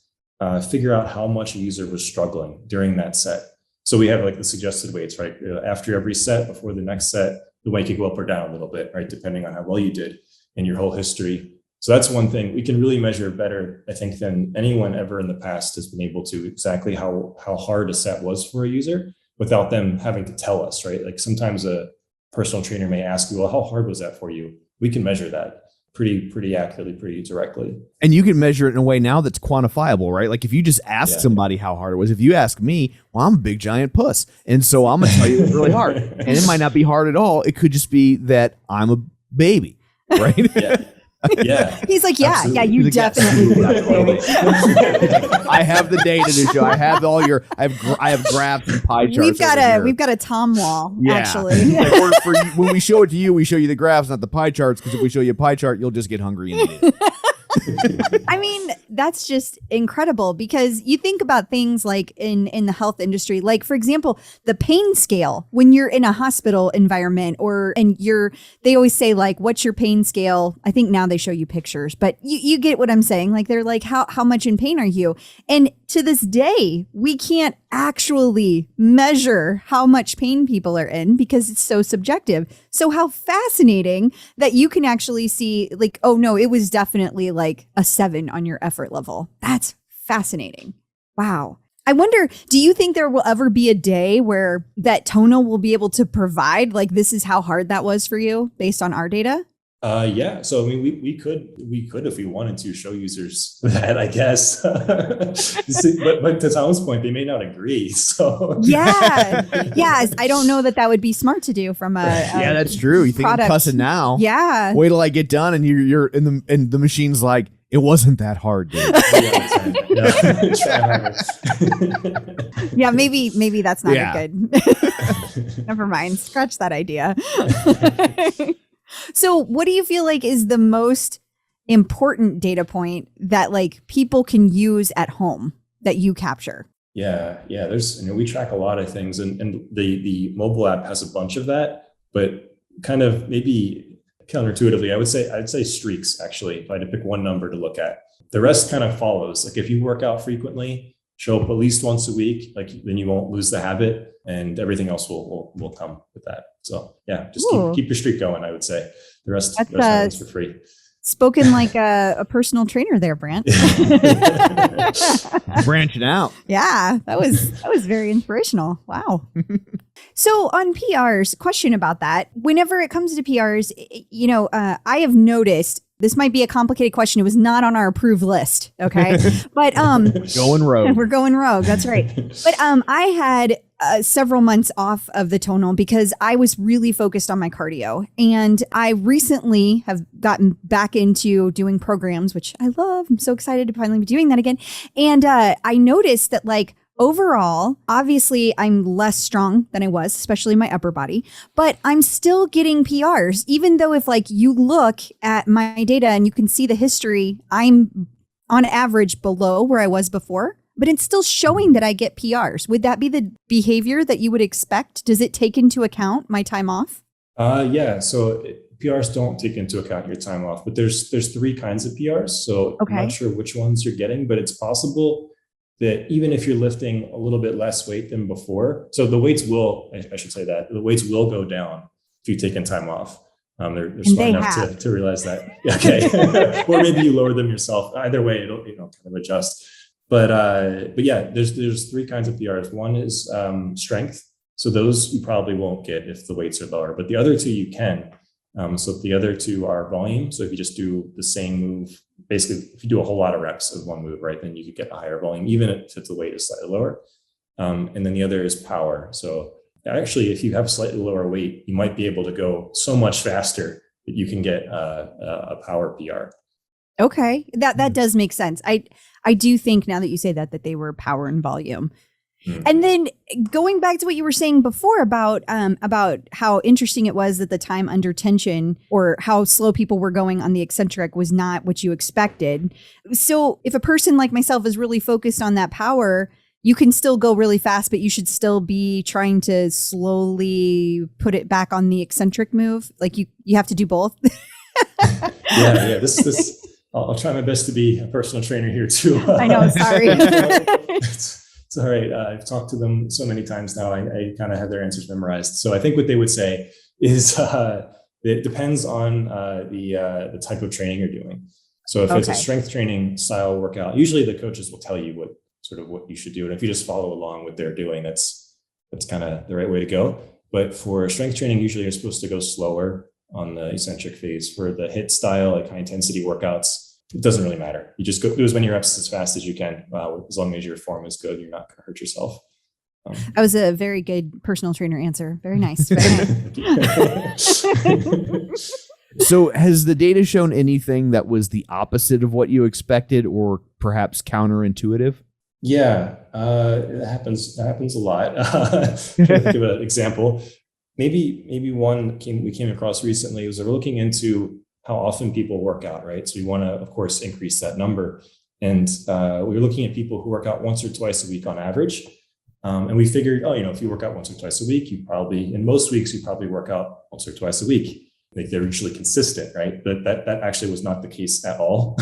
figure out how much a user was struggling during that set. So we have the suggested weights, right? After every set, before the next set, the weight could go up or down a little bit, right? Depending on how well you did in your whole history. So that's one thing we can really measure better, I think, than anyone ever in the past has been able to, exactly how hard a set was for a user without them having to tell us, right? Sometimes a personal trainer may ask you, well, how hard was that for you? We can measure that pretty accurately, pretty directly. And you can measure it in a way now that's quantifiable, right? If you just ask somebody how hard it was, if you ask me, well, I'm a big giant puss. And so I'm going to tell you it's really hard. And it might not be hard at all. It could just be that I'm a baby, right? Yeah. He's like, yeah, absolutely. you definitely. I have the data to show. I have I have graphs and pie charts. We've got a Tom wall, actually. When we show it to you, we show you the graphs, not the pie charts, because if we show you a pie chart, you'll just get hungry and eat it. I mean, that's just incredible because you think about things in the health industry, for example, the pain scale when you're in a hospital environment they always say what's your pain scale? I think now they show you pictures, but you get what I'm saying. They're how much in pain are you? And to this day, we can't actually measure how much pain people are in because it's so subjective. So how fascinating that you can actually see like, oh no, it was definitely like a 7 on your effort level. That's fascinating. Wow. I wonder, do you think there will ever be a day where that Tonal will be able to provide like, this is how hard that was for you based on our data? Yeah. So I mean, we could if we wanted to show users that, I guess. but to Tom's point, they may not agree. So yeah. I don't know that would be smart to do from a yeah, that's true. You think I'm cussing now? Yeah. Wait till I get done, and you're in the machine's like, it wasn't that hard, dude. Yeah, maybe that's not a good. Never mind. Scratch that idea. So what do you feel like is the most important data point that like people can use at home that you capture? Yeah. There's, we track a lot of things, and the mobile app has a bunch of that, but kind of maybe counterintuitively, I'd say streaks, actually, if I had to pick one number to look at. The rest kind of follows. Like if you work out frequently, show up at least once a week, like then you won't lose the habit, and everything else will come with that. So yeah, just keep your streak going, I would say. The rest happens for free. Spoken like a personal trainer there, Brandt. Branching out. Yeah, that was very inspirational. Wow. So on PRs, question about that. Whenever it comes to PRs, I have noticed, this might be a complicated question. It was not on our approved list. Okay. But going rogue. We're going rogue. That's right. But I had several months off of the Tonal because I was really focused on my cardio. And I recently have gotten back into doing programs, which I love. I'm so excited to finally be doing that again. And I noticed that like overall, obviously I'm less strong than I was, especially my upper body, but I'm still getting PRs, even though if like you look at my data and you can see the history, I'm on average below where I was before, but it's still showing that I get PRs. Would that be the behavior that you would expect? Does it take into account my time off? Yeah. So PRs don't take into account your time off, but there's 3 kinds of PRs. So I'm not sure which ones you're getting, but it's possible that even if you're lifting a little bit less weight than before, so the weights I should say that the weights will go down if you've taken time off. They're smart enough to realize that. Okay. Or maybe you lower them yourself. Either way, it'll kind of adjust. But yeah, there's 3 kinds of PRs. One is strength. So those you probably won't get if the weights are lower, but the other 2 you can. So the other 2 are volume. So if you just do the same move, basically if you do a whole lot of reps of one move, right, then you could get a higher volume, even if the weight is slightly lower. And then the other is power. So actually, if you have slightly lower weight, you might be able to go so much faster that you can get a power PR. Okay, that does make sense. I do think now that you say that they were power and volume. Mm-hmm. And then going back to what you were saying before about how interesting it was that the time under tension or how slow people were going on the eccentric was not what you expected. So if a person like myself is really focused on that power, you can still go really fast, but you should still be trying to slowly put it back on the eccentric move. Like you have to do both. Yeah. This I'll try my best to be a personal trainer here too. I know. Sorry. It's all right. I've talked to them so many times now. I kind of have their answers memorized. So I think what they would say is it depends on the type of training you're doing. So if it's a strength training style workout, usually the coaches will tell you what you should do. And if you just follow along what they're doing, that's kind of the right way to go. But for strength training, usually you're supposed to go slower on the eccentric phase. For the HIIT style, like high intensity workouts, it doesn't really matter. You just do as many reps as fast as you can. As long as your form is good, you're not going to hurt yourself. That was a very good personal trainer answer. Very nice. Very nice. So has the data shown anything that was the opposite of what you expected or perhaps counterintuitive? Yeah, it happens a lot. To give an example, maybe one we came across recently was we're looking into how often people work out, right? So we want to, of course, increase that number. And we were looking at people who work out once or twice a week on average. And we figured, if you work out once or twice a week, in most weeks, you probably work out once or twice a week. Like they're usually consistent, right? But that actually was not the case at all.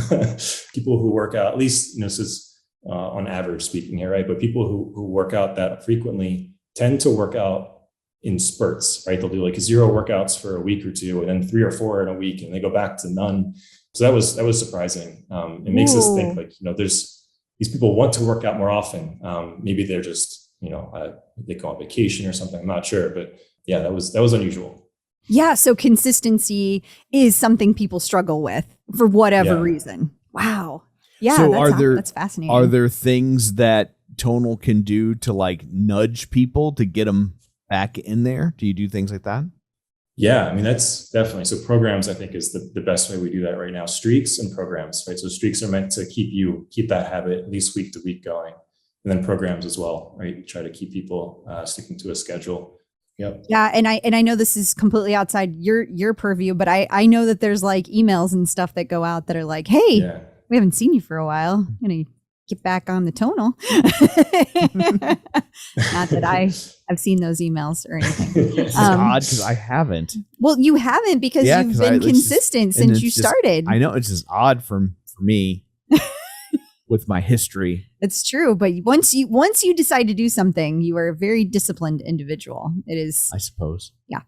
People who work out, at least, this is on average speaking here, right? But people who work out that frequently tend to work out in spurts, right? They'll do like 0 workouts for a week or 2, and then 3 or 4 in a week, and they go back to none. So that was surprising. It makes us think like, there's these people want to work out more often. Maybe they're just, they go on vacation or something. I'm not sure, but yeah, that was unusual. Yeah. So consistency is something people struggle with for whatever reason. Wow. Yeah. So that's fascinating. Are there things that Tonal can do to like nudge people to get them back in there? Do you do things like that? Yeah, I mean, that's definitely. So programs, I think, is the best way we do that right now. Streaks and programs, right? So streaks are meant to keep that habit at least week to week going. And then programs as well, right? Try to keep people sticking to a schedule. Yep. Yeah. And I know this is completely outside your purview, but I know that there's like emails and stuff that go out that are like, hey, we haven't seen you for a while. I'm going to get back on the Tonal. Not that I have seen those emails or anything. It's odd because I haven't. Well, you haven't because you've been consistent since you started. I know it's just odd for me with my history. It's true, but once you decide to do something, you are a very disciplined individual. It is, I suppose. Yeah,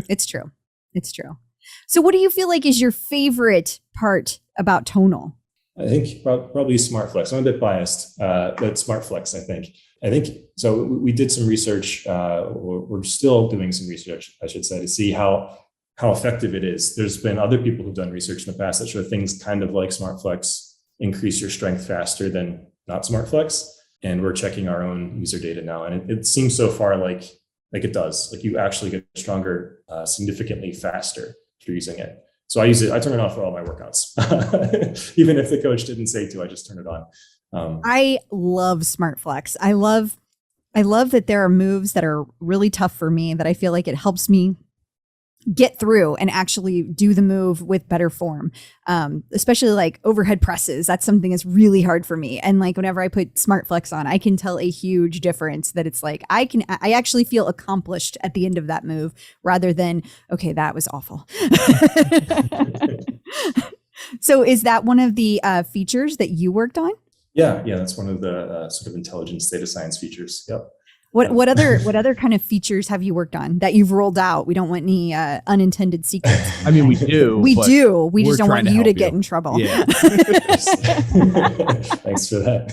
it's true. It's true. So, what do you feel like is your favorite part about Tonal? I think probably SmartFlex. I'm a bit biased, but SmartFlex, I think so. We did some research. We're still doing some research, I should say, to see how effective it is. There's been other people who've done research in the past that show things kind of like SmartFlex increase your strength faster than not SmartFlex. And we're checking our own user data now. And it seems so far like it does. Like you actually get stronger significantly faster through using it. So I use it. I turn it on for all my workouts, even if the coach didn't say to. I just turn it on. I love SmartFlex. I love that there are moves that are really tough for me that I feel like it helps me get through and actually do the move with better form. Especially like overhead presses. That's something that's really hard for me. And like whenever I put SmartFlex on, I can tell a huge difference that it's like, I actually feel accomplished at the end of that move rather than, okay, that was awful. So is that one of the features that you worked on? Yeah. That's one of the sort of intelligence data science features. Yep. What other kind of features have you worked on that you've rolled out? We don't want any unintended secrets. I mean, we do. We do. We just don't want you to get in trouble. Yeah. Thanks for that.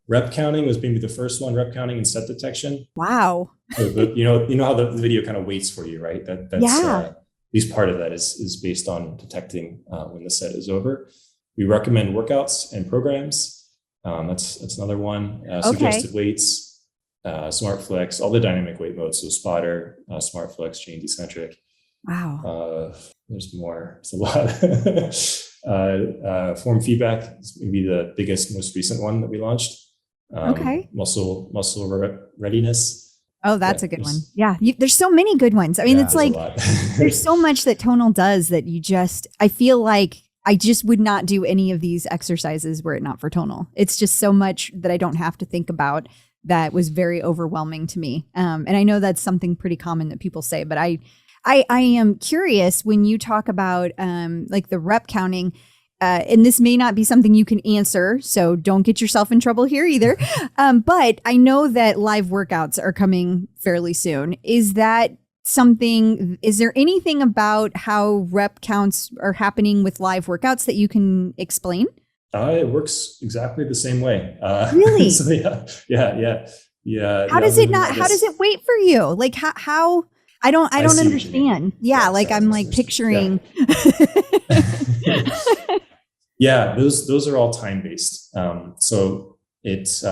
Rep counting was maybe the first one. Rep counting and set detection. Wow. So you know how the video kind of waits for you, right? That's at least part of that is based on detecting when the set is over. We recommend workouts and programs. That's another one. Suggested weights, SmartFlex, all the dynamic weight modes. So spotter, SmartFlex, chain decentric. Wow. There's more. It's a lot. Form feedback is maybe the biggest, most recent one that we launched. Muscle readiness. Oh, that's a good one. Yeah. There's so many good ones. I mean, it's like, there's so much that Tonal does that I feel like I just would not do any of these exercises were it not for Tonal. It's just so much that I don't have to think about that was very overwhelming to me. And I know that's something pretty common that people say, but I am curious when you talk about like the rep counting, and this may not be something you can answer, so don't get yourself in trouble here either. But I know that live workouts are coming fairly soon. Is there anything about how rep counts are happening with live workouts that you can explain? It works exactly the same way. Really? So yeah. How does it wait for you? Like how? I don't understand. Yeah, like I'm like picturing. Yeah, those are all time based. So it's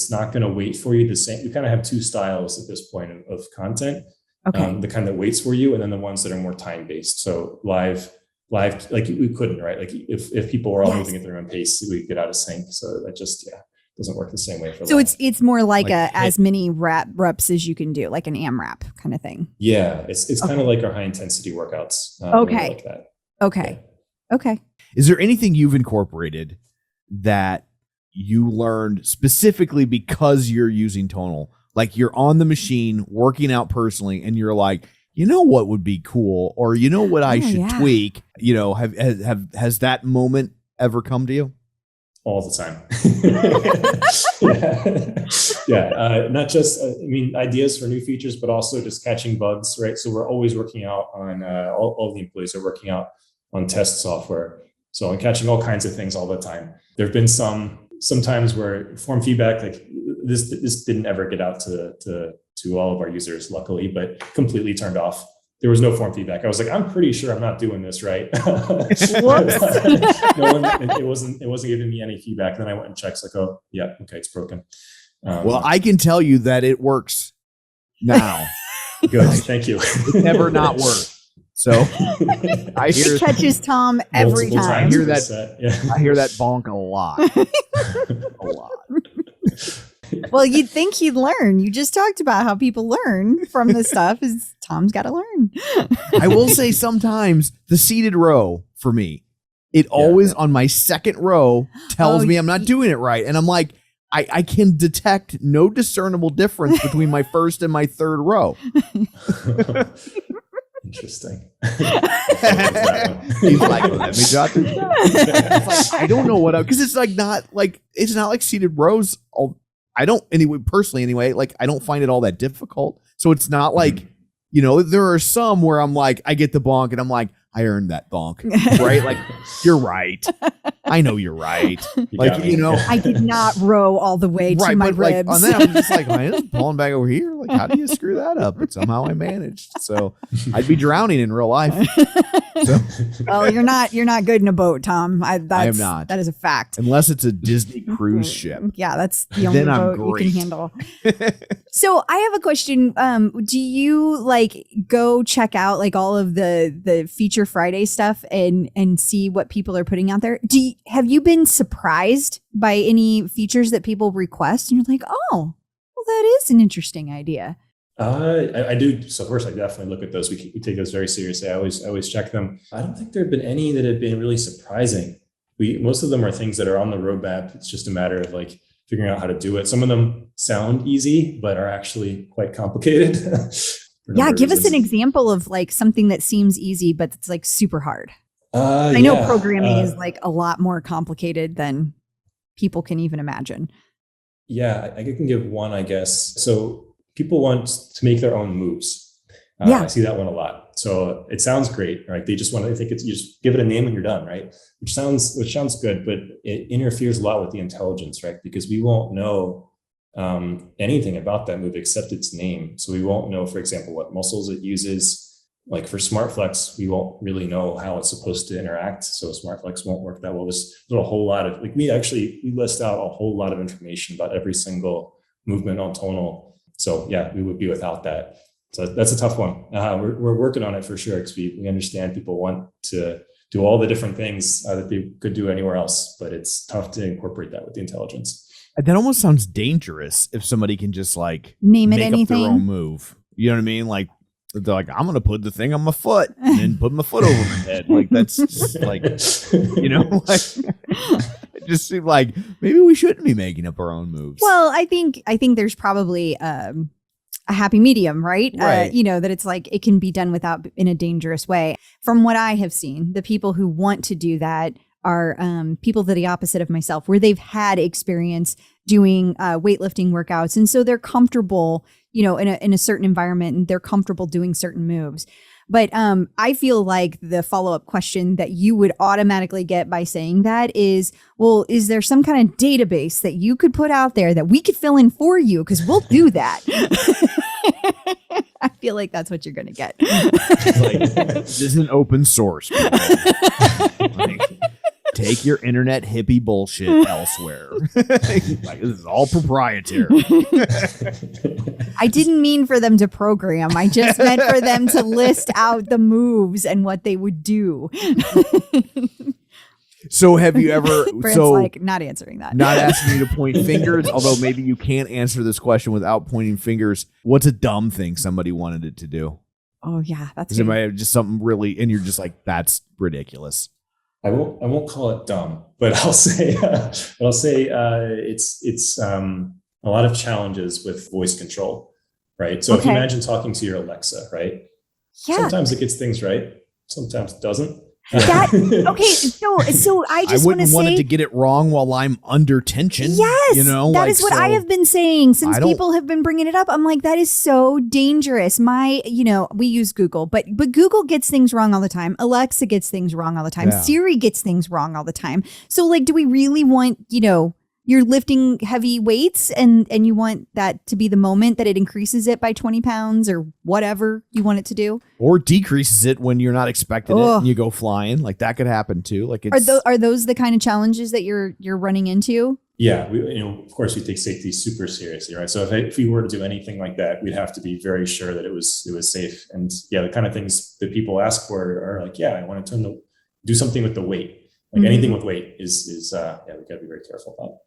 not going to wait for you the same. We kind of have two styles at this point of content. Okay. The kind that waits for you, and then the ones that are more time based. So live, like we couldn't, right? Like if people were all moving at their own pace, we get out of sync. So that just doesn't work the same way for. So live. it's more like as many reps as you can do, like an AMRAP kind of thing. Yeah, it's kind of like our high intensity workouts. Okay. Like that. Okay. Yeah. Okay. Is there anything you've incorporated that you learned specifically because you're using Tonal? Like you're on the machine working out personally and you're like, you know what would be cool? Or you know what I should tweak? You know, has that moment ever come to you? all the time. Not just, ideas for new features, but also just catching bugs, right? So we're always working out on, all the employees are working out on test software. So I'm catching all kinds of things all the time. There've been sometimes where form feedback, like this didn't ever get out to all of our users, luckily, but completely turned off. There was no form feedback. I was like, I'm pretty sure I'm not doing this right. It wasn't giving me any feedback. Then I went and checked, like, oh yeah, okay, it's broken. Well, I can tell you that it works now. Good, thank you. It never not worked. So I hear it catches Tom every time. I hear that bonk a lot. A lot. Well, you'd think he'd learn. You just talked about how people learn from this stuff. Is Tom's got to learn. I will say sometimes the seated row for me, it always on my second row tells me I'm not doing it right. And I'm like, I can detect no discernible difference between my first and my third row. Interesting. He's like, let me jot this down. It's like, I don't know what because it's not like seated rows. I don't personally, like I don't find it all that difficult. So it's not like, there are some where I'm like, I get the bonk and I'm like, I earned that bonk, right? Like, you're right. I know you're right. I did not row all the way to my ribs. Like, on that, I'm just like, man, I'm pulling back over here. Like, how do you screw that up? But somehow I managed. So I'd be drowning in real life. So. Well, you're not good in a boat, Tom. I am not. That is a fact. Unless it's a Disney cruise ship. Yeah, that's the only boat you can handle. So I have a question. Do you go check out all of the Feature Friday stuff and see what people are putting out there? Have you been surprised by any features that people request and you're like, oh, well, that is an interesting idea? I do. So first, I definitely look at those. We take those very seriously. I always check them. I don't think there have been any that have been really surprising. Most of them are things that are on the roadmap. It's just a matter of figuring out how to do it. Some of them sound easy, but are actually quite complicated. Yeah, give us an example of something that seems easy, but it's super hard. I know programming is a lot more complicated than people can even imagine. Yeah, I can give one, I guess. So people want to make their own moves. I see that one a lot. So it sounds great, right? They just you just give it a name and you're done, right? Which sounds good, but it interferes a lot with the intelligence, right? Because we won't know anything about that move except its name. So we won't know, for example, what muscles it uses. Like for SmartFlex, we won't really know how it's supposed to interact. So SmartFlex won't work that well. There's a whole lot of we list out a whole lot of information about every single movement on Tonal. So yeah, we would be without that. So that's a tough one. We're working on it for sure because we understand people want to do all the different things that they could do anywhere else, but it's tough to incorporate that with the intelligence. That almost sounds dangerous if somebody can just name it anything, up their own move. You know what I mean? They're like, I'm going to put the thing on my foot and then put my foot over my head. That's just it just seemed like maybe we shouldn't be making up our own moves. Well, I think there's probably a happy medium, right? Right. That it's it can be done without in a dangerous way. From what I have seen, the people who want to do that are people that are the opposite of myself, where they've had experience doing weightlifting workouts. And so they're comfortable, in a certain environment and they're comfortable doing certain moves. But I feel like the follow-up question that you would automatically get by saying that is, well, is there some kind of database that you could put out there that we could fill in for you? Because we'll do that. I feel like that's what you're going to get. This is an open source. Take your internet hippie bullshit elsewhere. This is all proprietary. I didn't mean for them to program. I just meant for them to list out the moves and what they would do. So have you ever... Brandt's not answering that. Not asking you to point fingers, although maybe you can't answer this question without pointing fingers. What's a dumb thing somebody wanted it to do? Oh, yeah. That's just something really... And you're just like, that's ridiculous. I won't call it dumb, but I'll say it's a lot of challenges with voice control, right? So if you imagine talking to your Alexa, right? Yeah. Sometimes it gets things right, sometimes it doesn't. Okay, so I just want to wouldn't want say it to get it wrong while I'm under tension. yes, you know, that is what I have been saying since people have been bringing it up. I'm like, that is so dangerous. We use Google, but Google gets things wrong all the time. Alexa gets things wrong all the time. Yeah. Siri gets things wrong all the time. So like, do we really want, you're lifting heavy weights and you want that to be the moment that it increases it by 20 pounds or whatever you want it to do? Or decreases it when you're not expecting it and you go flying. Like that could happen too. Like are those the kind of challenges that you're running into? Yeah, of course we take safety super seriously, right? So if we were to do anything like that, we'd have to be very sure that it was safe. And yeah, the kind of things that people ask for are like, I want to do something with the weight. Like anything with weight is we gotta be very careful about.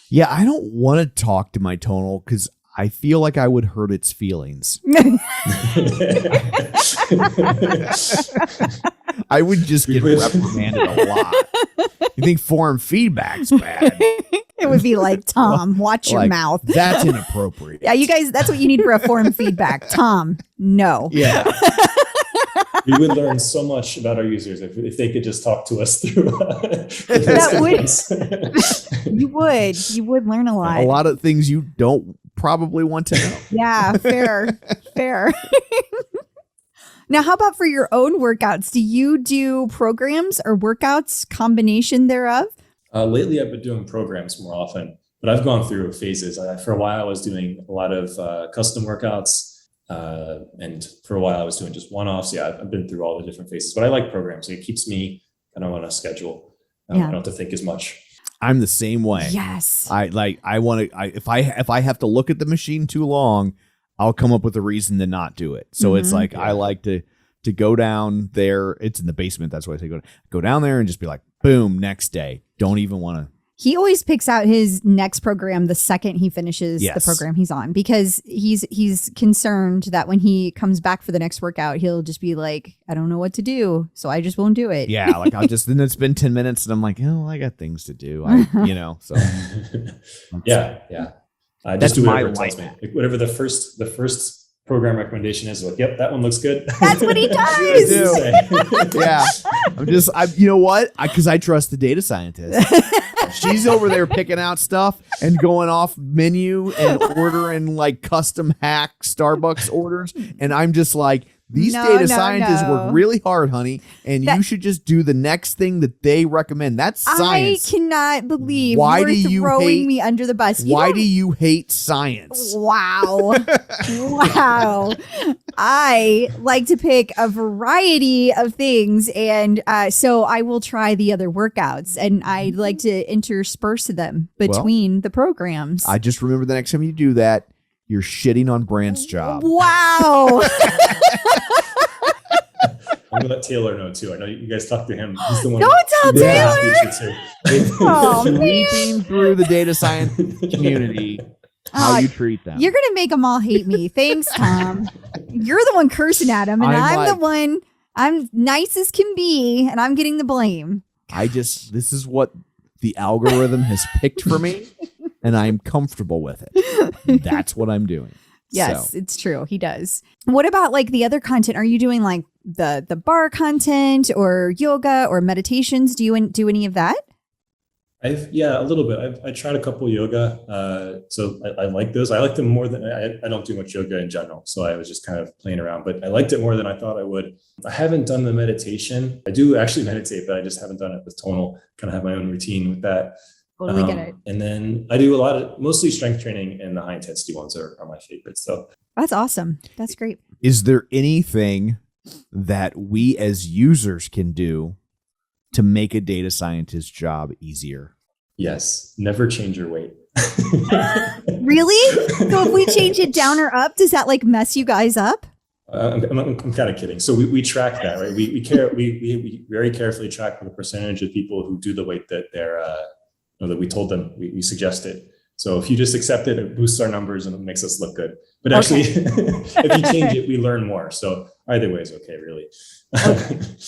Yeah, I don't want to talk to my tonal because I feel like I would hurt its feelings. I would just get reprimanded a lot. You think form feedback's bad? It would be like, Tom, watch your mouth. That's inappropriate. Yeah, you guys, that's what you need for a form feedback. Tom, no. Yeah. We would learn so much about our users if they could just talk to us through. You would learn a lot. A lot of things you don't probably want to know. Yeah, fair. Now, how about for your own workouts? Do you do programs or workouts, combination thereof? Lately, I've been doing programs more often, but I've gone through phases. For a while, I was doing a lot of custom workouts. And for a while I was doing just one-offs. Yeah, I've been through all the different phases, but I like programs. It keeps me kind of on a schedule. I don't have to think as much. I'm the same way. Yes. If I have to look at the machine too long, I'll come up with a reason to not do it. So it's like, I like to go down there. It's in the basement. That's why I say go down there and just be like, boom, next day. Don't even want to. He always picks out his next program the second he finishes the program he's on, because he's concerned that when he comes back for the next workout, he'll just be like, I don't know what to do, so I just won't do it. Yeah, like then it's been 10 minutes and I'm like, I got things to do. So yeah. I just do whatever it tells me. Like, whatever the first program recommendation is, like, yep, that one looks good. That's what he does. Yeah. You know what? Because I trust the data scientist. She's over there picking out stuff and going off menu and ordering like custom hack Starbucks orders. And I'm just like, these data scientists work really hard, honey. And you should just do the next thing that they recommend. That's science. I cannot believe you're throwing me under the bus. Why do you hate science? Wow. Wow. I like to pick a variety of things. And so I will try the other workouts and I like to intersperse them between the programs. I just remember the next time you do that, you're shitting on Brandt's job. Wow. I'm gonna let Taylor know too. I know you guys talked to him. He's the one. Don't tell Taylor. Sweeping through the data science community, how you treat them. You're gonna make them all hate me. Thanks, Tom. You're the one cursing at him, and I'm the one. I'm nice as can be, and I'm getting the blame. This is what the algorithm has picked for me. And I'm comfortable with it. That's what I'm doing. Yes, it's true. He does. What about like the other content? Are you doing like the bar content or yoga or meditations? Do you do any of that? A little bit. I tried a couple yoga. So I like those. I like them more than I don't do much yoga in general. So I was just kind of playing around, but I liked it more than I thought I would. I haven't done the meditation. I do actually meditate, but I just haven't done it with Tonal. Kind of have my own routine with that. Totally get it. And then I do mostly strength training, and the high intensity ones are my favorites. So that's awesome. That's great. Is there anything that we as users can do to make a data scientist's job easier? Yes. Never change your weight. Really? So if we change it down or up, does that like mess you guys up? I'm kind of kidding. So we track that, right? We very carefully track the percentage of people who do the weight that they're that we told them we suggest it. So if you just accept it, it boosts our numbers and it makes us look good. But actually, if you change it, we learn more. So either way is okay, really.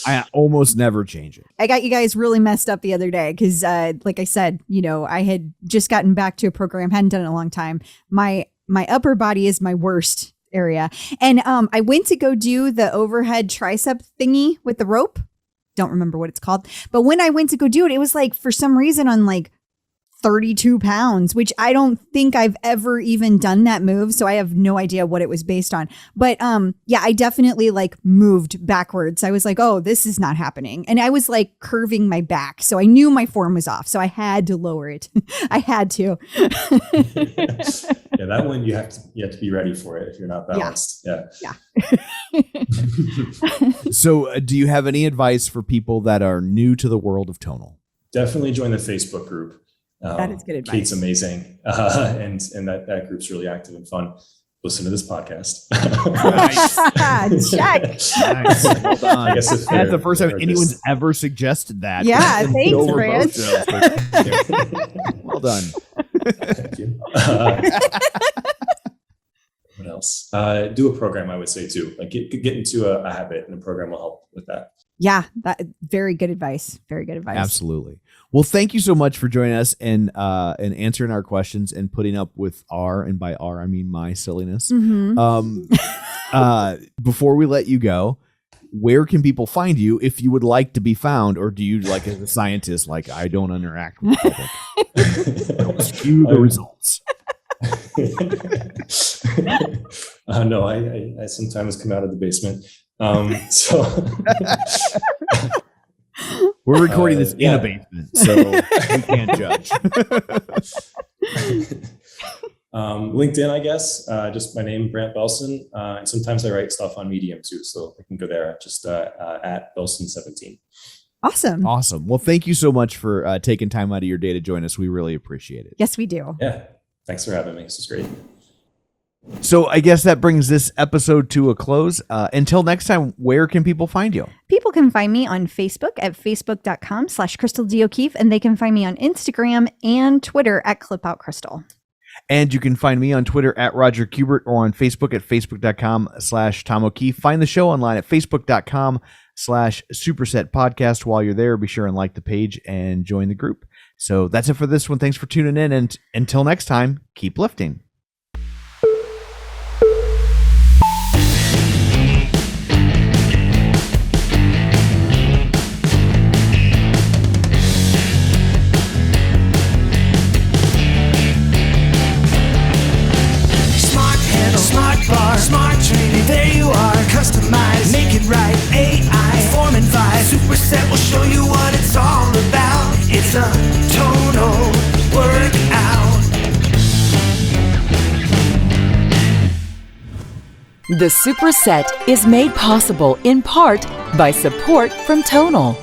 I almost never change it. I got you guys really messed up the other day because, like I said, I had just gotten back to a program, hadn't done it in a long time. My upper body is my worst area. And I went to go do the overhead tricep thingy with the rope. don't remember what it's called. But when I went to go do it, it was like, for some reason, on like 32 pounds, which I don't think I've ever even done that move. So I have no idea what it was based on. But yeah, I definitely like moved backwards. I was like, oh, this is not happening. And I was like curving my back. So I knew my form was off. So I had to lower it. I had to. Yeah, that one you have to be ready for it if you're not balanced. Yeah. So do you have any advice for people that are new to the world of tonal? Definitely join the Facebook group. That is good advice. Kate's amazing. And that group's really active and fun. Listen to this podcast. Check. Nice. Well done. I guess that's the first time anyone's ever suggested that. Yeah, thanks, Brad. Well done. Thank you. What else? Do a program, I would say, too. Like get into a habit, and a program will help with that. Yeah, that very good advice. Very good advice. Absolutely. Well, thank you so much for joining us and answering our questions and putting up with our, and by our I mean my silliness. Before we let you go, where can people find you if you would like to be found, or do you, like, as a scientist, like, I don't interact with the public? I'll skew the results. No, I sometimes come out of the basement. So we're recording this in a basement, so we can't judge. LinkedIn, I guess, just my name, Brandt Belson. And sometimes I write stuff on Medium too, so I can go there, just at Belson17. Awesome. Well, thank you so much for taking time out of your day to join us. We really appreciate it. Yes, we do. Yeah. Thanks for having me. This is great. So I guess that brings this episode to a close. Until next time, where can people find you? People can find me on Facebook at facebook.com/Crystal D. O'Keefe, and they can find me on Instagram and Twitter at ClipOutCrystal. And you can find me on Twitter at Roger Kubert, or on Facebook at facebook.com/Tom O'Keefe. Find the show online at facebook.com/Superset Podcast. While you're there, be sure and like the page and join the group. So that's it for this one. Thanks for tuning in. And until next time, keep lifting. Smart training, there you are. Customize, make it right. AI, form and vibe. Superset will show you what it's all about. It's a tonal workout. The Superset is made possible in part by support from Tonal.